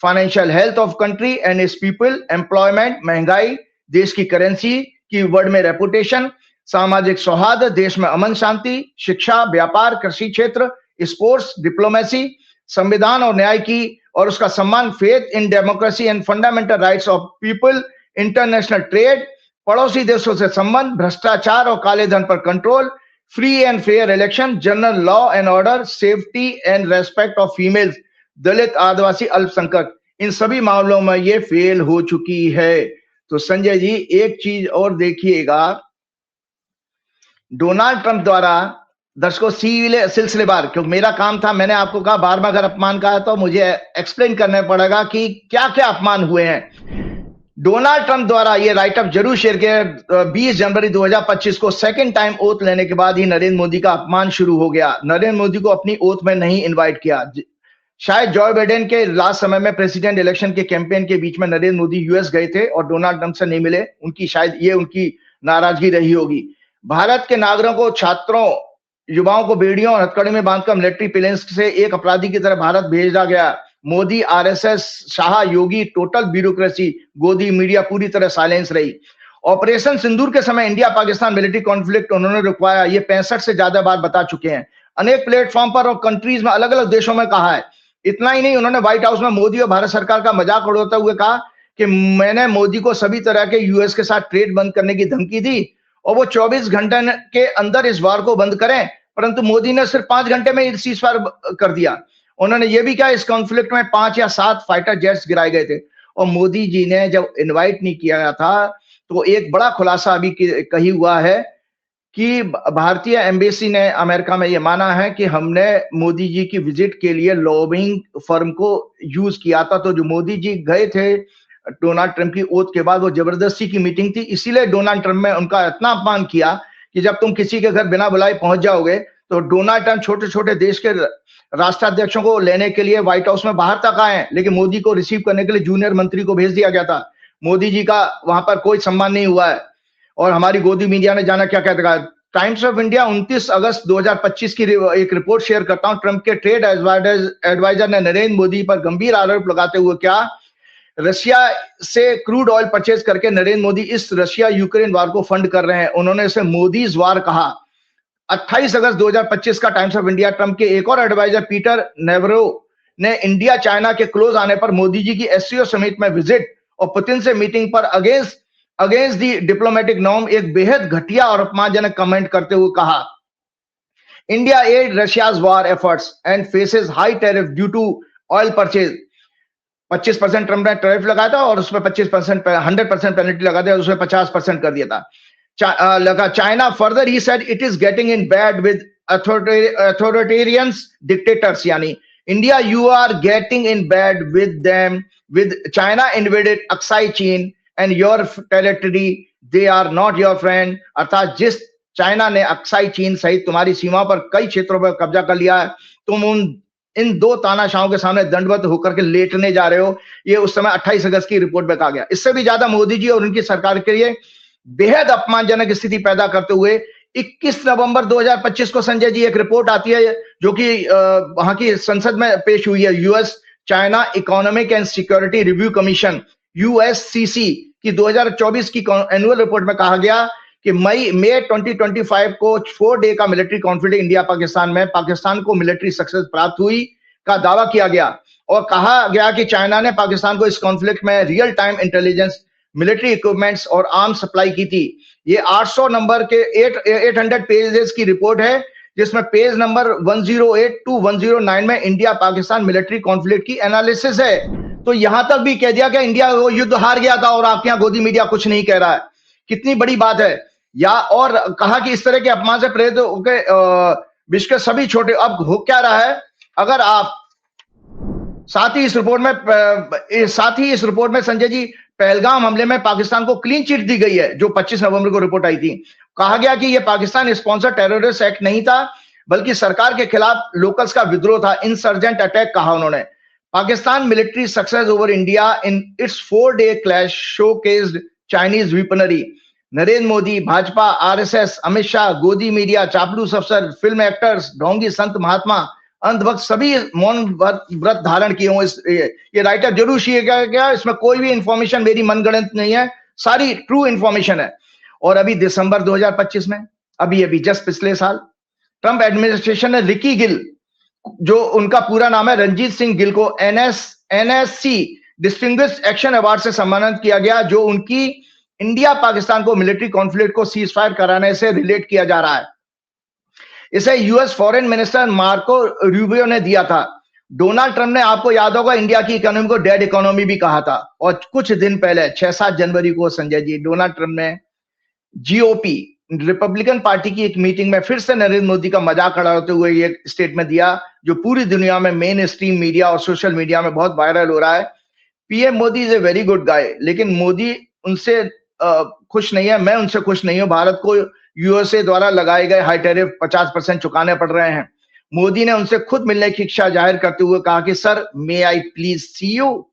financial health of country and it's people, employment, महंगाई, देश की करेंसी की वर्ल्ड में रेपुटेशन, सामाजिक सौहार्द, देश में अमन शांति, शिक्षा, व्यापार, कृषि क्षेत्र, स्पोर्ट्स, डिप्लोमेसी, संविधान और न्याय की और उसका सम्मान, faith in democracy and fundamental rights of people, international trade, पड़ोसी देशों से संबंध, भ्रष्टाचार और काले धन पर control, free and fair election, general law and order, safety and respect of females, Dalit, Adivasi, अल्पसंख्यक, इन सभी मामलों में ये फेल हो चुकी है। तो संजय जी एक चीज और देखिएगा, डोनाल्ड ट्रंप द्वारा दर्शकों सिलसिलेवार, क्योंकि मेरा काम था, मैंने आपको कहा बार बार अगर अपमान कहा तो मुझे एक्सप्लेन करना पड़ेगा कि क्या क्या अपमान हुए हैं। डोनाल्ड ट्रंप द्वारा ये राइटअप जरूर शेयर किया। 20 जनवरी 2025 को सेकंड टाइम ओथ लेने के बाद ही नरेंद्र मोदी का अपमान शुरू हो गया। नरेंद्र मोदी को अपनी ओथ में नहीं इनवाइट किया। शायद जॉय बाइडेन के लास्ट समय में प्रेसिडेंट इलेक्शन के कैंपेन के बीच में नरेंद्र मोदी यूएस गए थे और डोनाल्ड ट्रंप से नहीं मिले, उनकी शायद ये उनकी नाराजगी रही होगी। भारत के नागरिकों को, छात्रों, युवाओं को बेड़ियों और हथकड़ी में बांधकर मिलिट्री प्लेन्स से एक अपराधी की तरह भारत भेजा गया। मोदी, आरएसएस, शाह, योगी, टोटल ब्यूरोक्रेसी, गोदी मीडिया पूरी तरह साइलेंस रही। ऑपरेशन सिंदूर के समय इंडिया पाकिस्तान मिलिट्री कॉन्फ्लिक्ट उन्होंने रुकवाया, ये 65 से ज्यादा बार बता चुके हैं। अनेक प्लेटफॉर्म पर और कंट्रीज में, अलग अलग देशों में कहा है। इतना ही नहीं, उन्होंने व्हाइट हाउस में मोदी और भारत सरकार का मजाक उड़ाते हुए कहा कि मैंने मोदी को सभी तरह के यूएस के साथ ट्रेड बंद करने की धमकी दी और वो 24 घंटे के अंदर इस वार को बंद करें, परंतु मोदी ने सिर्फ 5 घंटे में इस सीज़फायर कर दिया। उन्होंने ये भी कहा इस कॉन्फ्लिक्ट में 5 या 7 फाइटर जेट्स गिराए गए थे। और मोदी जी ने जब इनवाइट नहीं किया था तो एक बड़ा खुलासा अभी कही हुआ है कि भारतीय एम्बेसी ने अमेरिका में ये माना है कि हमने मोदी जी की विजिट के लिए लॉबिंग फर्म को यूज किया था। तो जो मोदी जी गए थे डोनाल्ड ट्रंप की ओथ के बाद, वो जबरदस्ती की मीटिंग थी, इसीलिए डोनाल्ड ट्रंप ने उनका इतना अपमान किया कि जब तुम किसी के घर बिना बुलाए पहुंच जाओगे तो डोनाल्ड ट्रंप छोटे छोटे देश के राष्ट्राध्यक्षों को लेने के लिए व्हाइट हाउस में बाहर तक आए, लेकिन मोदी को रिसीव करने के लिए जूनियर मंत्री को भेज दिया गया था। मोदी जी का वहां पर कोई सम्मान नहीं हुआ है। और हमारी गोदी मीडिया ने जाना क्या कहता है। टाइम्स ऑफ इंडिया 29 अगस्त 2025 की एक रिपोर्ट शेयर करता हूं। ट्रंप के ट्रेड एडवाइजर ने नरेंद्र मोदी पर गंभीर आरोप लगाते हुए क्या, रशिया से क्रूड ऑयल परचेज करके नरेंद्र मोदी इस रशिया यूक्रेन वार को फंड कर रहे हैं। उन्होंने इसे मोदीज वार कहा। 28 अगस्त 2025 का टाइम्स ऑफ इंडिया, ट्रंप के एक और एडवाइजर पीटर नेवरो ने इंडिया चाइना के क्लोज आने पर मोदी जी की एससीओ समिट में विजिट और पुतिन से मीटिंग पर अगेंस्ट दी डिप्लोमेटिक नॉर्म एक बेहद घटिया और अपमानजनक कमेंट करते हुए कहा, India aid Russia's war efforts and faces high tariff due to oil purchase. 25% Trump ने टैरिफ लगाया था और उसमें 25% 100% पेनल्टी लगा दिया, उसमें 50% कर दिया था। लगा China further he said it is getting in bed with authoritarians dictators, यानी India you are getting in bed with them, with China invaded Aksai Chin and your territory, they are not your friend. अर्थात जिस China ने Aksai चीन सहित तुम्हारी सीमा पर कई क्षेत्रों पर कब्जा कर लिया है, तुम इन दो तानाशाहों के सामने दंडवत होकर के लेटने जा रहे हो। ये उस समय 28 अगस्त की रिपोर्ट में कहा गया। इससे भी ज्यादा मोदी जी और उनकी सरकार के लिए बेहद अपमानजनक स्थिति पैदा करते हुए 21 नवंबर 2025 को संजय जी एक रिपोर्ट आती है जो कि वहां की संसद में पेश हुई है। US China economic and security review commission USCC की 2024 की एनुअल रिपोर्ट में कहा गया कि मई 2025 को 4 डे का मिलिट्री कॉन्फ्लिक्ट इंडिया पाकिस्तान में पाकिस्तान को मिलिट्री सक्सेस प्राप्त हुई का दावा किया गया और कहा गया कि चाइना ने पाकिस्तान को इस कॉन्फ्लिक्ट में real time intelligence, military equipments और आर्म्स सप्लाई की थी। ये 800 नंबर के 800 पेजेस की रिपोर्ट है जिसमें पेज नंबर 108 to 109 में इंडिया पाकिस्तान मिलिट्री कॉन्फ्लिक्ट की एनालिसिस है। तो यहां तक भी कह दिया कि इंडिया वो युद्ध हार गया था और आपके यहां गोदी मीडिया कुछ नहीं कह रहा है। कितनी बड़ी बात है। या और कहा कि इस तरह के अपमान से प्रेरित होकर विश्व के सभी छोटे, अब हो क्या रहा है, अगर आप साथ ही इस रिपोर्ट में संजय जी पहलगाम हमले में पाकिस्तान को क्लीन चिट दी गई है जो 25 नवंबर को रिपोर्ट आई थी। कहा गया कि यह पाकिस्तान स्पॉन्सर टेररिस्ट एक्ट नहीं था, बल्कि सरकार के खिलाफ लोकल्स का विद्रोह था, इंसर्जेंट अटैक कहा उन्होंने। Pakistan military success over India in its 4-day clash showcased Chinese weaponry. Narendra Modi, Bhajpa, RSS, Amit Shah, Godi media, चापलूस अफसर, फिल्म एक्टर्स, ढोंगी संत महात्मा, अंधभक्त सभी मौन व्रत धारण किए हुए। ये राइटर जरूर शेयर किया गया, इसमें कोई भी इंफॉर्मेशन मेरी मनगढ़ंत नहीं है, सारी ट्रू इंफॉर्मेशन है। और अभी दिसंबर 2025 में, अभी जस्ट पिछले साल, ट्रंप एडमिनिस्ट्रेशन ने रिकी गिल, जो उनका पूरा नाम है रणजीत सिंह गिल, को एनएससी डिस्टिंग्विश्ड एक्शन अवार्ड से सम्मानित किया गया, जो उनकी इंडिया पाकिस्तान को मिलिट्री कॉन्फ्लिक्ट को सीज फायर कराने से रिलेट किया जा रहा है। इसे US foreign minister Marco Rubio ने दिया था। डोनाल्ड ट्रंप ने, आपको याद होगा, इंडिया की इकोनॉमी को डेड इकोनॉमी भी कहा था। और कुछ दिन पहले 6-7 जनवरी को संजय जी, डोनाल्ड ट्रंप ने जीओपी रिपब्लिकन पार्टी की एक मीटिंग में फिर से नरेंद्र मोदी का मजाक उड़ाते हुए ये स्टेटमेंट दिया, जो पूरी दुनिया में मेन स्ट्रीम मीडिया और सोशल मीडिया में बहुत वायरल हो रहा है। PM Modi is a very good guy, लेकिन मोदी उनसे खुश नहीं है, मैं उनसे खुश नहीं हूं। भारत को यूएसए द्वारा लगाए गए हाई टैरिफ 50% चुकाने पड़ रहे हैं। मोदी ने उनसे खुद मिलने की इच्छा जाहिर करते हुए कहा कि sir, may I please see you.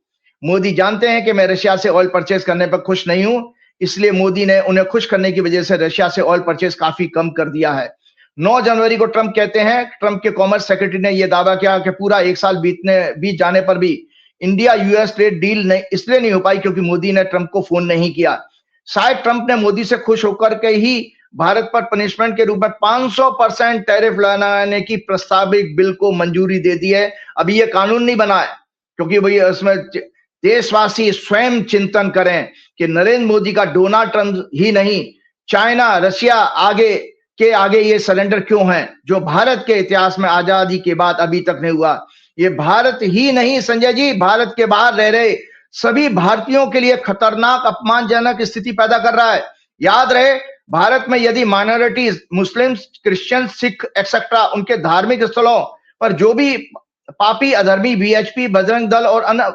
Modi जानते हैं कि मैं रशिया से ऑयल परचेज करने पर खुश नहीं हूं, इसलिए मोदी ने उन्हें खुश करने की वजह से रशिया से ऑयल परचेज काफी कम कर दिया है। 9 जनवरी को ट्रंप कहते हैं, ट्रंप के कॉमर्स सेक्रेटरी ने यह दावा किया कि पूरा 1 साल बीत जाने पर भी इंडिया यूएस ट्रेड डील इसलिए नहीं हो पाई क्योंकि मोदी ने ट्रंप को फोन नहीं किया। शायद ट्रंप ने मोदी से खुश होकर के ही भारत पर पनिशमेंट के रूप में 500% टैरिफ लगाने की प्रस्तावित बिल को मंजूरी दे दी है। अभी ये कानून नहीं बना है, क्योंकि भाई उसमें देशवासी स्वयं चिंतन करें कि नरेंद्र मोदी का डोनाल्ड ट्रंप ही नहीं, चाइना, रशिया आगे ये सरेंडर क्यों है, जो भारत के इतिहास में आजादी के बाद अभी तक नहीं हुआ। ये भारत ही नहीं संजय जी, भारत के बाहर रह रहे सभी भारतीयों के लिए खतरनाक, अपमानजनक स्थिति पैदा कर रहा है। याद रहे, भारत में यदि minorities, Muslims, Christian, Sikh etcetera, उनके धार्मिक स्थलों पर जो भी पापी, अधर्मी, बीएचपी, बजरंग दल और अन्य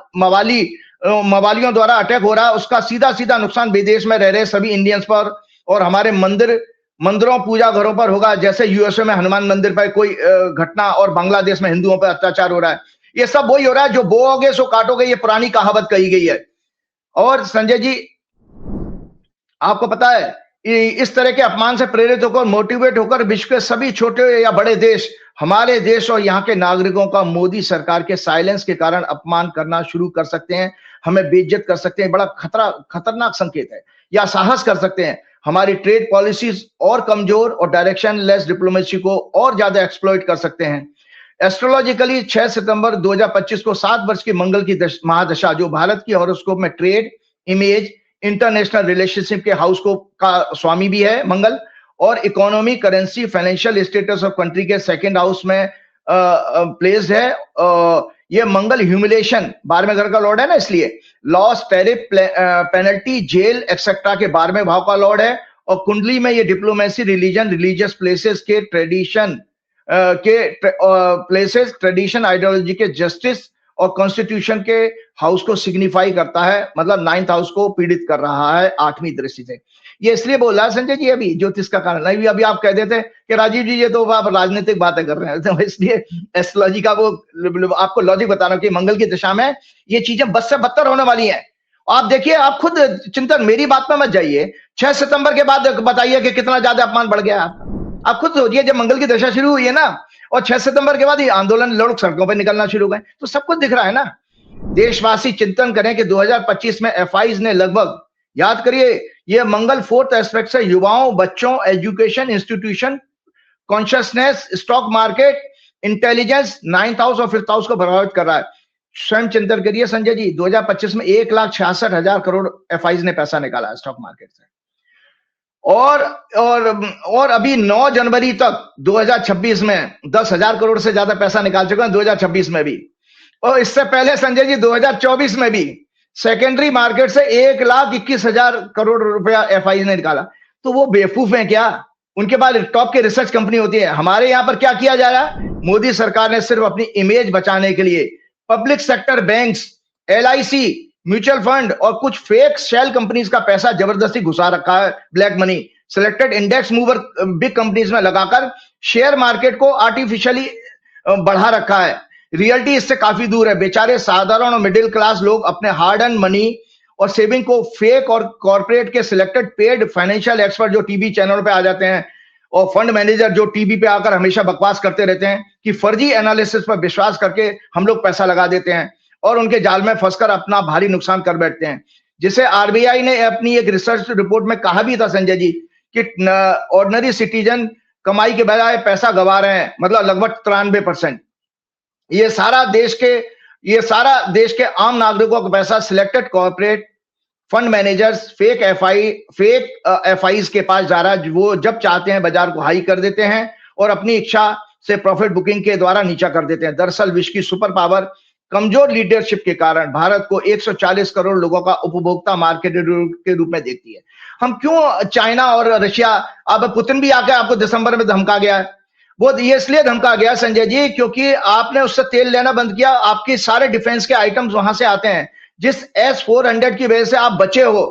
मवालियों द्वारा अटैक हो रहा है, उसका सीधा नुकसान विदेश में रह रहे सभी इंडियंस पर और हमारे मंदिरों, पूजा घरों पर होगा। जैसे यूएसए में हनुमान मंदिर पर कोई घटना और बांग्लादेश में हिंदुओं पर अत्याचार हो रहा है, ये सब वही हो रहा है, जो बोओगे सो काटोगे, ये पुरानी कहावत कही गई है। और संजय जी, आपको पता है, इस तरह के अपमान से प्रेरित होकर, मोटिवेट होकर विश्व के सभी छोटे या बड़े देश हमारे देश और यहाँ के नागरिकों का मोदी सरकार के साइलेंस के कारण अपमान करना शुरू कर सकते हैं, हमें बेइज्जत कर सकते हैं। बड़ा खतरनाक संकेत है, या साहस कर सकते हैं। हमारी ट्रेड पॉलिसीज और कमजोर और डायरेक्शन लेस डिप्लोमेसी को और ज्यादा एक्सप्लॉइट कर सकते हैं। एस्ट्रोलॉजिकली 6 सितंबर 2025 को 7 वर्ष की मंगल की महादशा, जो भारत की हॉरोस्कोप में ट्रेड, इमेज, इंटरनेशनल रिलेशनशिप के हाउस को का स्वामी भी है मंगल, और economy, currency, financial status of country के 2nd हाउस में प्लेस्ड है। ये मंगल ह्यूमिलेशन, 12वें घर का लॉर्ड है ना, इसलिए loss, tariff, penalty, jail etcetera के 12वें भाव का लॉर्ड है। और कुंडली में ये डिप्लोमेसी, रिलीजन, रिलीजियस प्लेसेस के ट्रेडिशन ट्रेडिशन, आइडियोलॉजी के जस्टिस और कॉन्स्टिट्यूशन के हाउस को सिग्निफाई करता है, मतलब 9th हाउस को पीड़ित कर रहा है 8वीं दृष्टि से। ये इसलिए बोला संजय जी, अभी ज्योतिष का कारण नहीं, अभी आप कह देते कि राजीव जी ये तो आप राजनीतिक बातें कर रहे हैं, तो इसलिए एस्ट्रोलॉजी का वो आपको लॉजिक बता रहा हूं कि मंगल की दिशा में ये चीजें बद से बदतर होने वाली हैं। आप देखिए, आप खुद चिंतन, मेरी बात में मत जाइए। 6 सितंबर के बाद बताइए कि कितना ज्यादा अपमान बढ़ गया। आप खुद सोचिए, जब मंगल की दशा शुरू हुई है ना, और 6 सितंबर के बाद ये आंदोलन, लोग सड़कों पर निकलना शुरू हो गए, तो सब कुछ दिख रहा है ना। देशवासी चिंतन करें कि 2025 में एफआईज ने लगभग, याद करिए, ये मंगल 4th एस्पेक्ट से युवाओं, बच्चों, education, institution, consciousness, stock market, intelligence, 9th house और 5th हाउस को प्रभावित कर रहा है। स्वयं चिंतन करिए संजय जी, 2025 में 1,66,000 करोड़ एफआईज ने पैसा निकाला है स्टॉक मार्केट से। और अभी 9 जनवरी तक 2026 में 10,000 करोड़ से ज्यादा पैसा निकाल चुके हैं 2026 में भी। और इससे पहले संजय जी 2024 में भी सेकेंडरी मार्केट से 1,21,000 करोड़ रुपया एफआई ने निकाला। तो वो बेवकूफ हैं क्या? उनके पास टॉप के रिसर्च कंपनी होती है। हमारे यहाँ पर क्या किया जा रहा है? मोदी सरकार ने सिर्फ अपनी इमेज बचाने के लिए public sector banks, LIC, mutual fund और कुछ फेक शेल कंपनीज का पैसा जबरदस्ती घुसा रखा है, black money. Selected index mover big companies में लगाकर शेयर मार्केट को आर्टिफिशियली बढ़ा रखा है। रियलिटी इससे काफी दूर है। बेचारे साधारण और मिडिल क्लास लोग अपने हार्ड एंड मनी और सेविंग को फेक और कॉर्पोरेट के सिलेक्टेड पेड फाइनेंशियल एक्सपर्ट जो टीवी चैनल पे आ जाते हैं और फंड मैनेजर जो टीवी पे आकर हमेशा बकवास करते रहते हैं कि फर्जी एनालिसिस पर विश्वास करके हम लोग पैसा लगा देते हैं और उनके जाल में फंसकर अपना भारी नुकसान कर बैठते हैं। जिसे आरबीआई ने अपनी एक रिसर्च रिपोर्ट में कहा भी था संजय जी कि ऑर्डिनरी सिटीजन कमाई के बजाय पैसा गवा रहे हैं, मतलब लगभग 93%। ये सारा देश के आम नागरिकों का पैसा selected corporate fund managers fake FIIs के पास जा रहा है। वो जब चाहते हैं बाजार को हाई कर देते हैं और अपनी इच्छा से प्रॉफिट बुकिंग के द्वारा नीचा कर देते हैं। दरअसल विश्व की सुपर पावर कमजोर लीडरशिप के कारण भारत को 140 करोड़ लोगों का उपभोक्ता मार्केट के रूप में देखती है। हम क्यों चाइना और रशिया, अब पुतिन भी आके आपको दिसंबर में धमका गया है। वो ये इसलिए धमका गया संजय जी क्योंकि आपने उससे तेल लेना बंद किया। आपके सारे डिफेंस के आइटम्स वहां से आते हैं। जिस S-400 की वजह से आप बचे हो।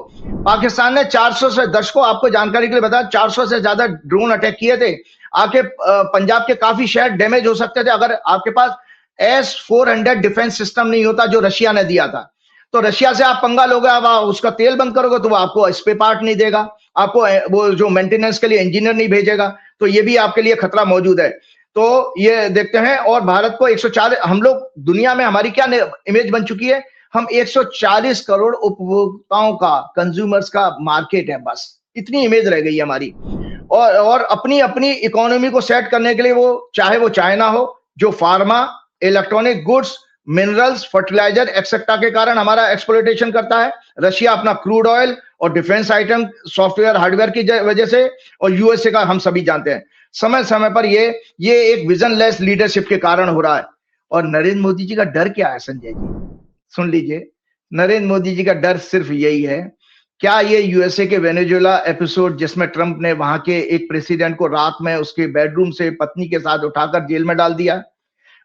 पाकिस्तान ने 400 से, दर्शकों आपको जानकारी के लिए बता, 400 से ज्यादा ड्रोन अटैक किए थे। आपके पंजाब के काफी शहर डैमेज हो सकते थे अगर आपके पास S-400 डिफेंस सिस्टम नहीं होता जो रशिया ने दिया था। तो रशिया से आप पंगा लोगे, अब उसका तेल बंद करोगे तो वो आपको स्पेयर पार्ट नहीं देगा, आपको वो जो मेंटेनेंस के लिए इंजीनियर नहीं भेजेगा। तो ये भी आपके लिए खतरा मौजूद है। तो ये देखते हैं। और भारत को 140, हम लोग दुनिया में हमारी क्या इमेज बन चुकी है, हम 140 करोड़ उपभोक्ताओं का, कंज्यूमर्स का मार्केट है, बस इतनी इमेज रह गई है हमारी। और अपनी इकोनॉमी को सेट करने के लिए वो चाहे वो चाइना हो जो pharma, electronic goods, minerals, fertiliser etcetera के कारण हमारा एक्सप्लॉयटेशन करता है। रशिया अपना क्रूड ऑयल और डिफेंस आइटम, सॉफ्टवेयर, हार्डवेयर की वजह से, और यूएसए का हम सभी जानते हैं। समय समय पर ये एक विजनलेस लीडरशिप के कारण हो रहा है। और नरेंद्र मोदी जी का डर क्या है संजय जी, सुन लीजिए। नरेंद्र मोदी जी का डर सिर्फ यही है, क्या ये यूएसए के वेनेजुएला एपिसोड जिसमें ट्रंप ने वहां के एक प्रेसिडेंट को रात में उसके बेडरूम से पत्नी के साथ उठाकर जेल में डाल दिया।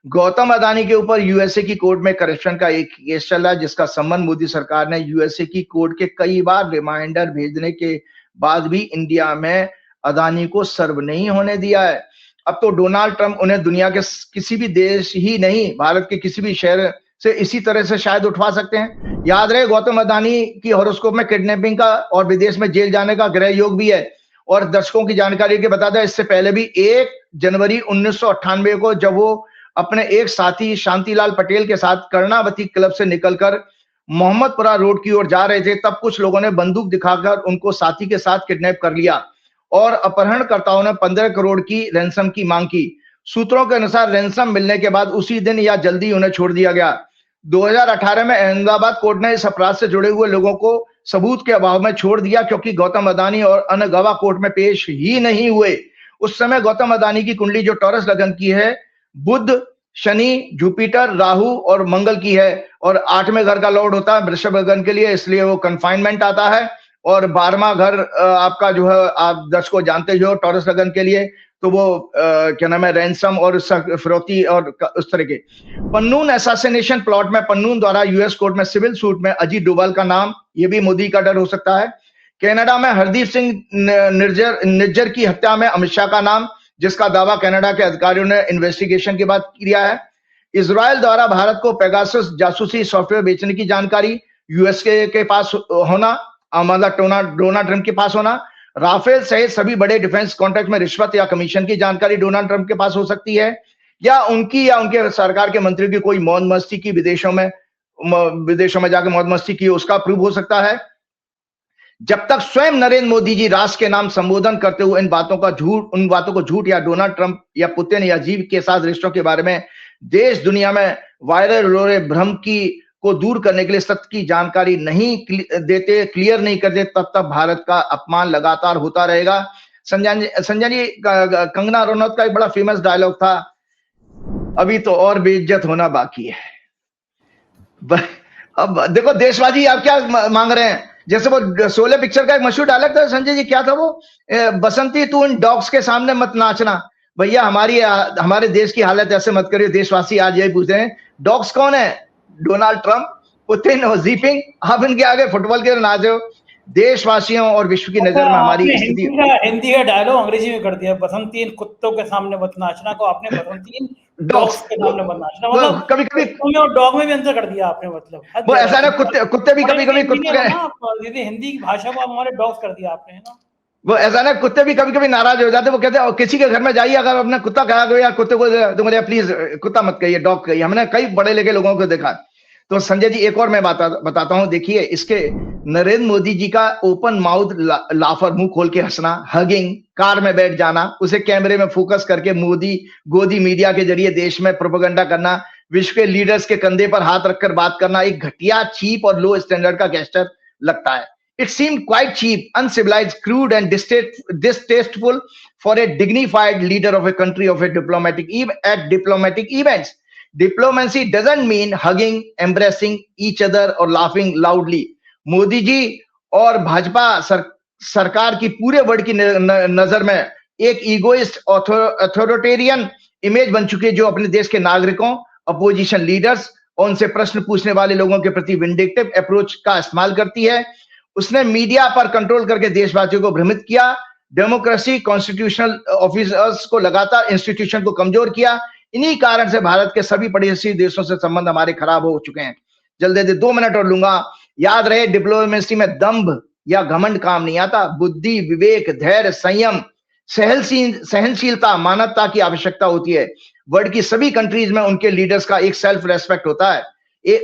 गौतम अदानी के ऊपर यूएसए की कोर्ट में करप्शन का एक केस चल रहा है जिसका संबंध मोदी सरकार ने यूएसए की कोर्ट के कई बार रिमाइंडर भेजने के बाद भी इंडिया में अदानी को सर्व नहीं होने दिया है। अब तो डोनाल्ड ट्रंप उन्हें दुनिया के किसी भी देश ही नहीं, भारत के किसी भी शहर से इसी तरह से शायद उठवा सकते हैं। याद रहे गौतम अदानी की हॉरोस्कोप में किडनैपिंग का और विदेश में जेल जाने का ग्रह योग भी है। और दर्शकों की जानकारी के बता दें, इससे पहले भी 1 जनवरी 1998 को जब वो अपने एक साथी शांतिलाल पटेल के साथ कर्णावती क्लब से निकलकर मोहम्मदपुरा रोड की ओर जा रहे थे, तब कुछ लोगों ने बंदूक दिखाकर उनको साथी के साथ किडनैप कर लिया और अपहरणकर्ताओं ने 15 करोड़ की रैंसम की मांग की। सूत्रों के अनुसार रैंसम मिलने के बाद उसी दिन या जल्दी उन्हें छोड़ दिया गया। 2018 में अहमदाबाद कोर्ट ने इस अपराध से जुड़े हुए लोगों को सबूत के अभाव में छोड़ दिया क्योंकि गौतम अदानी और अन्य गवाह कोर्ट में पेश ही नहीं हुए। उस समय गौतम अदानी की कुंडली जो टॉरस लगन की है, बुध, शनि, जुपिटर, राहु और मंगल की है और 8वें घर का लॉर्ड होता है वृषभ लगन के लिए, इसलिए वो कन्फाइनमेंट आता है। और 12वां घर आपका जो है, आप दर्शकों जानते हो टॉरस लगन के लिए, तो वो क्या नाम है, रैंसम और फिरौती और उस तरह के। पन्नून असैसिनेशन प्लॉट में पन्नून द्वारा यूएस कोर्ट में सिविल सूट में अजीत डोभाल का नाम, ये भी मोदी का डर हो सकता है। कनाडा में हरदीप सिंह निज्जर की हत्या में अमित शाह का नाम, जिसका दावा कनाडा के अधिकारियों ने इन्वेस्टिगेशन के बाद किया है। इजराइल द्वारा भारत को पेगासस जासूसी सॉफ्टवेयर बेचने की जानकारी यूएस के पास होना, मतलब डोनाल्ड ट्रंप के पास होना। राफेल सहित सभी बड़े डिफेंस कॉन्ट्रैक्ट में रिश्वत या कमीशन की जानकारी डोनाल्ड ट्रंप के पास हो सकती है, या उनके सरकार के मंत्री की कोई मौज मस्ती की, विदेशों में जाकर मौज मस्ती की, उसका प्रूव हो सकता है। जब तक स्वयं नरेंद्र मोदी जी राष्ट्र के नाम संबोधन करते हुए उन बातों को झूठ या डोनाल्ड ट्रंप या पुतिन या जीव के साथ रिश्तों के बारे में देश दुनिया में वायरल हो रहे भ्रम को दूर करने के लिए सत्य की जानकारी नहीं देते, क्लियर नहीं करते, तब तक भारत का अपमान लगातार होता रहेगा। संजय जी, कंगना रनौत का एक बड़ा फेमस डायलॉग था, अभी तो और बेइज्जत होना बाकी है। अब देखो देशवासी आप क्या मांग रहे हैं, जैसे वो शोले पिक्चर का एक मशहूर डायलॉग था संजय जी, क्या था वो, बसंती तू इन डॉग्स के सामने मत नाचना। भैया हमारे देश की हालत ऐसे मत करिए। देशवासी आज यही पूछते हैं, डॉग्स कौन है? डोनाल्ड ट्रंप, पुतिन और जीपिंग। आप इनके आगे फुटबॉल के नाचो। देशवासियों और विश्व की नजर में हमारी स्थिति। हिंदी का डायलॉग अंग्रेजी में कर दिया, बसंतीन कुत्तों के सामने मत नाचना को आपने बसंतीन डॉग्स के सामने मत नाचना, मतलब कभी कभी कुत्तों और डॉग में भी अंतर कर दिया आपने, मतलब वो ऐसा ना, कुत्ते भी कभी कभी हिंदी की भाषा को हमारे डॉग्स कर दिया आपने, है ना। वो ऐसा ना, कुत्ते भी कभी कभी नाराज हो जाते, वो कहते हैं किसी के घर में जाइए, अगर अपना कुत्ता कहा गया यार कुत्ते को तो मुझे प्लीज कुत्ता मत कहिए, डॉग कहिए। हमने कई बड़े लेके लोगों को देखा। तो संजय जी एक और मैं बताता हूं, देखिए इसके नरेंद्र मोदी जी का ओपन माउथ लाफर, मुंह खोल के हंसना, हगिंग, कार में बैठ जाना, उसे कैमरे में फोकस करके मोदी गोदी मीडिया के जरिए देश में प्रोपेगेंडा करना, विश्व के लीडर्स के कंधे पर हाथ रखकर बात करना एक घटिया, चीप और लो स्टैंडर्ड का गेस्टर लगता है। It seemed quite cheap, uncivilized, crude, and distasteful for a dignified leader of a country of a at diplomatic events. Diplomacy doesn't mean hugging, embracing each other or laughing loudly. Modi ji और भाजपा सरकार की पूरे world की नजर में एक egoist authoritarian image बन चुकी है, जो अपने देश के नागरिकों, अपोजिशन लीडर्स और उनसे प्रश्न पूछने वाले लोगों के प्रति विंडिक्टिव अप्रोच का इस्तेमाल करती है। उसने मीडिया पर कंट्रोल करके देशवासियों को भ्रमित किया, डेमोक्रेसी, कॉन्स्टिट्यूशनल ऑफिसर्स को लगातार इंस्टीट्यूशन को कमजोर किया। इन्हीं कारण से भारत के सभी पड़ोसी देशों से संबंध हमारे खराब हो चुके हैं। जल्दी 2 मिनट और लूंगा। याद रहे, डिप्लोमेसी में दंभ या घमंड काम नहीं आता। बुद्धि, विवेक, धैर्य, संयम, सहनशीलता, मानवता की आवश्यकता होती है। वर्ल्ड की सभी कंट्रीज में उनके लीडर्स का एक सेल्फ रेस्पेक्ट होता है,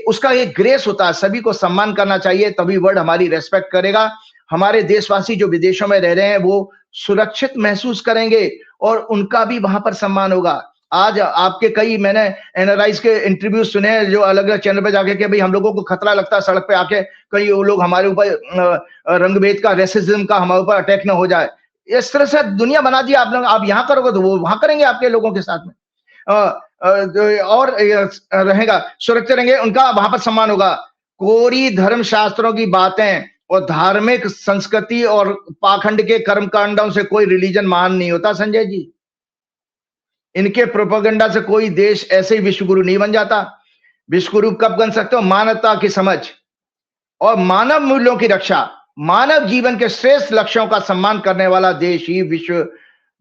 उसका एक ग्रेस होता है। सभी को सम्मान करना चाहिए, तभी वर्ल्ड हमारी रेस्पेक्ट करेगा। हमारे देशवासी जो विदेशों में रह रहे हैं वो सुरक्षित महसूस करेंगे और उनका भी वहां पर सम्मान होगा। आज आपके कई मैंने एनआरआईज के इंटरव्यू सुने जो अलग अलग चैनल पे जाके कि भाई हम लोगों को खतरा लगता है सड़क पे आके कई वो लोग हमारे ऊपर रंगभेद का, रेसिज्म का हमारे ऊपर अटैक ना हो जाए। इस तरह से दुनिया बना दी आप लोग। आप यहाँ करोगे तो वो वहां करेंगे आपके लोगों के साथ में, और रहेगा, सुरक्षित रहेंगे, उनका वहां पर सम्मान होगा। कोरी धर्मशास्त्रों की बातें और धार्मिक संस्कृति और पाखंड के कर्मकांडों से कोई रिलीजन महान नहीं होता संजय जी। इनके प्रोपेगेंडा से कोई देश ऐसे ही विश्वगुरु नहीं बन जाता। विश्वगुरु कब बन सकते हो? मानवता की समझ और मानव मूल्यों की रक्षा, मानव जीवन के श्रेष्ठ लक्ष्यों का सम्मान करने वाला देश ही विश्व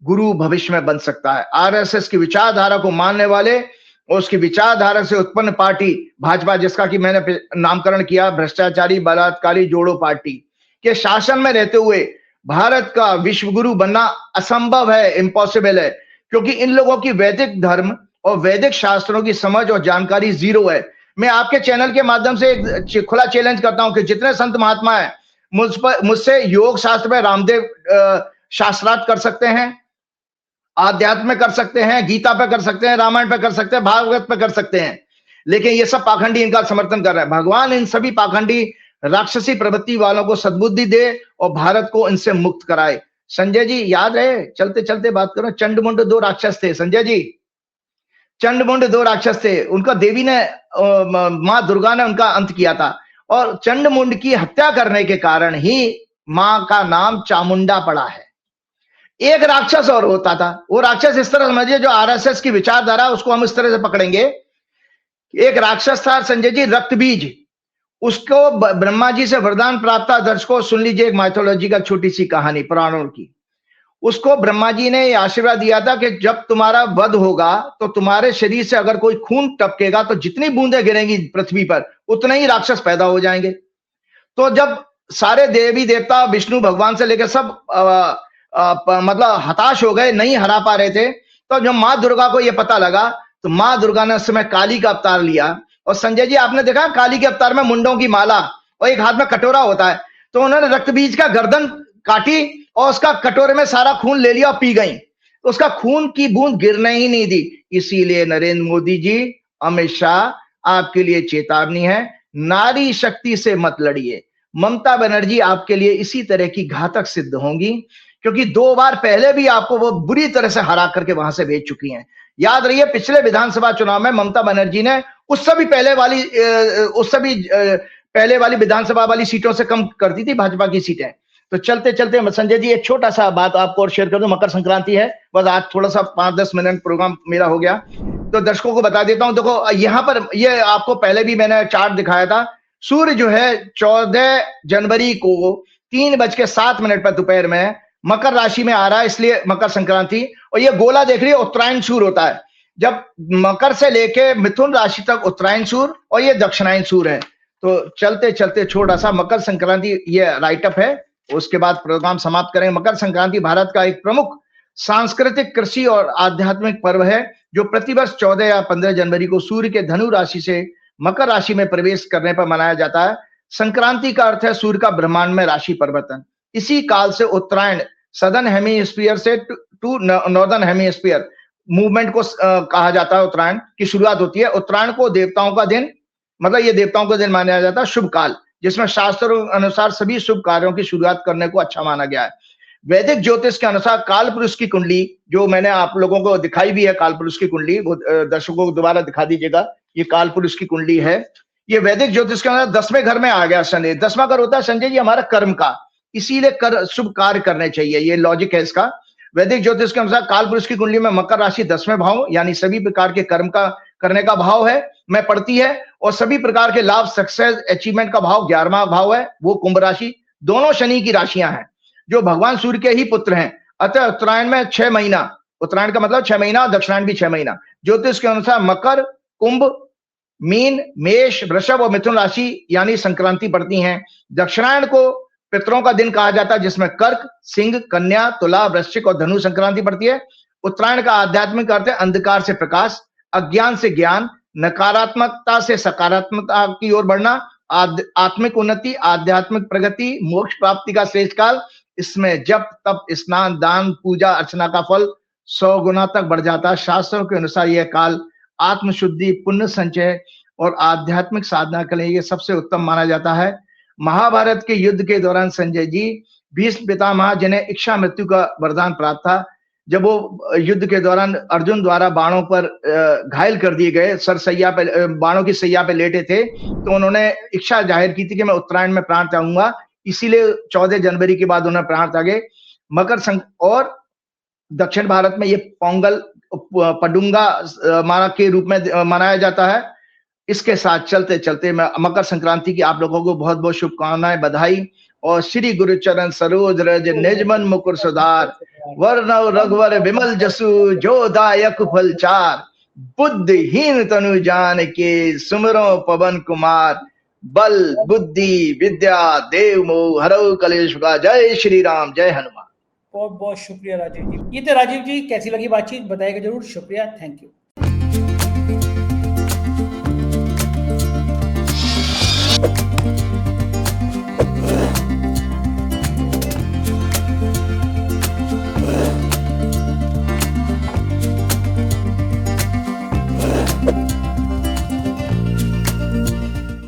गुरु भविष्य में बन सकता है। आरएसएस की विचारधारा को मानने वाले और उसकी विचारधारा से उत्पन्न पार्टी भाजपा, जिसका कि मैंने नामकरण किया भ्रष्टाचारी बलात्कारी जोड़ो पार्टी, के शासन में रहते हुए भारत का विश्व गुरु बनना असंभव है, इम्पॉसिबल है, क्योंकि इन लोगों की वैदिक धर्म और वैदिक शास्त्रों की समझ और जानकारी जीरो है। मैं आपके चैनल के माध्यम से एक खुला चैलेंज करता हूं कि जितने संत महात्मा है मुझसे योग शास्त्र में रामदेव शास्त्रार्थ कर सकते हैं, आध्यात्म में कर सकते हैं, गीता पे कर सकते हैं, रामायण पे कर सकते हैं, भागवत पे कर सकते हैं, लेकिन ये सब पाखंडी इनका समर्थन कर रहे हैं। भगवान इन सभी पाखंडी राक्षसी प्रवृत्ति वालों को सद्बुद्धि दे और भारत को इनसे मुक्त कराए। संजय जी याद रहे, चलते चलते बात करो, चंडमुंड 2 राक्षस थे संजय जी, चंडमुंड 2 राक्षस थे। उनका देवी ने, मां दुर्गा ने उनका अंत किया था, और चंडमुंड की हत्या करने के कारण ही मां का नाम चामुंडा पड़ा है। एक राक्षस और होता था, वो राक्षस इस तरह समझिए, जो आरएसएस की विचारधारा उसको हम इस तरह से पकड़ेंगे। एक राक्षस था संजय जी, रक्तबीज, उसको ब्रह्मा जी से वरदान प्राप्त था। दर्शकों सुन लीजिए एक माइथोलॉजी का छोटी सी कहानी पुराणों की। उसको ब्रह्मा जी ने आशीर्वाद दिया था कि जब तुम्हारा वध होगा तो तुम्हारे शरीर से अगर कोई खून टपकेगा तो जितनी बूंदें गिरेंगी पृथ्वी पर उतने ही राक्षस पैदा हो जाएंगे। तो जब सारे देवी देवता विष्णु भगवान से लेकर सब मतलब हताश हो गए, नहीं हरा पा रहे थे, तो जब मां दुर्गा को यह पता लगा तो मां दुर्गा ने उस समय काली का अवतार लिया। और संजय जी आपने देखा काली के अवतार में मुंडों की माला और एक हाथ में कटोरा होता है, तो उन्होंने रक्तबीज का गर्दन काटी और उसका कटोरे में सारा खून ले लिया और पी गई। उसका खून की बूंद गिरने ही नहीं दी। इसीलिए नरेंद्र मोदी जी, अमित शाह आपके लिए चेतावनी है, नारी शक्ति से मत लड़िए। ममता बनर्जी आपके लिए इसी तरह की घातक सिद्ध होंगी, क्योंकि 2 बार पहले भी आपको वो बुरी तरह से हरा करके वहां से भेज चुकी हैं। याद रहिए पिछले विधानसभा चुनाव में ममता बनर्जी ने उससे भी पहले वाली विधानसभा वाली सीटों से कम कर दी थी भाजपा की सीटें। तो चलते चलते संजय जी एक छोटा सा बात आपको और शेयर कर दूं। मकर संक्रांति है, बस आज थोड़ा सा 5-10 मिनट प्रोग्राम मेरा हो गया, तो दर्शकों को बता देता हूं। देखो यहाँ पर ये आपको पहले भी मैंने चार्ट दिखाया था। सूर्य जो है 14 जनवरी को 3:07 पर दोपहर में मकर राशि में आ रहा है, इसलिए मकर संक्रांति। और ये गोला देख रही है, उत्तरायण सूर होता है। जब मकर से लेके मिथुन राशि तक उत्तरायण सूर और ये दक्षिणायन सूर है। तो चलते चलते छोटा सा मकर संक्रांति ये राइटअप है, उसके बाद प्रोग्राम समाप्त करेंगे। मकर संक्रांति भारत का एक प्रमुख सांस्कृतिक, कृषि और आध्यात्मिक पर्व है जो प्रतिवर्ष 14 या 15 जनवरी को सूर्य के धनु राशि से मकर राशि में प्रवेश करने पर मनाया जाता है। संक्रांति का अर्थ है सूर्य का ब्रह्मांड में राशि परिवर्तन। इसी काल से उत्तरायण सदर्न हेमीस्फीयर से टू नॉर्दर्न हेमीस्फीयर मूवमेंट को कहा जाता है। उत्तरायण की शुरुआत होती है। उत्तरायण को देवताओं का दिन, मतलब ये देवताओं का दिन माना जाता है, शुभ काल, जिसमें शास्त्रों अनुसार सभी शुभ कार्यों की शुरुआत करने को अच्छा माना गया है। वैदिक ज्योतिष के अनुसार काल पुरुष की कुंडली, जो मैंने आप लोगों को दिखाई भी है, काल पुरुष की कुंडली, वो दर्शकों को दोबारा दिखा दीजिएगा। ये काल पुरुष की कुंडली है। ये वैदिक ज्योतिष के अनुसार 10वें घर में आ गया शनि। 10वां घर होता है संजय जी हमारा कर्म का, इसीलिए शुभ कार्य करने चाहिए, ये लॉजिक है इसका। वैदिक ज्योतिष के अनुसार काल पुरुष की कुंडली में मकर राशि 10वें भाव, यानी सभी प्रकार के कर्म का करने का भाव है, में पड़ती है। और सभी प्रकार के लाभ, सक्सेस, अचीवमेंट का भाव 11वां भाव है, वो कुंभ राशि। दोनों शनि की राशियां हैं जो भगवान सूर्य के ही पुत्र हैं। अतः उत्तरायण में 6 महीना, उत्तरायण का मतलब 6 महीना, दक्षिणायन भी 6 महीना। ज्योतिष के अनुसार मकर, कुंभ, मीन, मेष, वृषभ और मिथुन राशि यानी संक्रांति पड़ती हैं। दक्षिणायन को पितरों का दिन कहा जाता है, जिसमें कर्क, सिंह, कन्या, तुला, वृश्चिक और धनु संक्रांति पड़ती है। उत्तरायण का आध्यात्मिक अर्थ है अंधकार से प्रकाश, अज्ञान से ज्ञान, नकारात्मकता से सकारात्मकता की ओर बढ़ना, आत्मिक उन्नति, आध्यात्मिक प्रगति, मोक्ष प्राप्ति का श्रेष्ठ काल। इसमें जप, तप, स्नान, दान, पूजा अर्चना का फल 100 गुना तक बढ़ जाता है। शास्त्रों के अनुसार यह काल आत्मशुद्धि, पुण्य संचय और आध्यात्मिक साधना के लिए ये सबसे उत्तम माना जाता है। महाभारत के युद्ध के दौरान संजय जी, भीष्म पितामह जिन्हें इच्छा मृत्यु का वरदान प्राप्त था, जब वो युद्ध के दौरान अर्जुन द्वारा बाणों पर घायल कर दिए गए, सरसैया पे, बाणों की सैया पे लेटे थे, तो उन्होंने इच्छा जाहिर की थी कि मैं उत्तरायण में प्राण त्यागूंगा। इसीलिए 14 जनवरी के बाद उन्हें प्राण त्यागे। और दक्षिण भारत में ये पोंगल, पडुंगा माना के रूप में मनाया जाता है। इसके साथ चलते चलते मैं मकर संक्रांति की आप लोगों को बहुत बहुत शुभकामनाएं, बधाई। और श्री गुरु चरण सरोज रज निजमन मुकुर सुधार, वर्णव रघुवर विमल जसु जो दायक फल चार, बुद्धिहीन तनु जान के सुमरो पवन कुमार, बल बुद्धि विद्या देव मोह हरौ कलेश का। जय श्री राम, जय हनुमान। बहुत बहुत शुक्रिया राजीव जी। ये थे राजीव जी, कैसी लगी बातचीत बताइएगा जरूर। शुक्रिया, थैंक यू।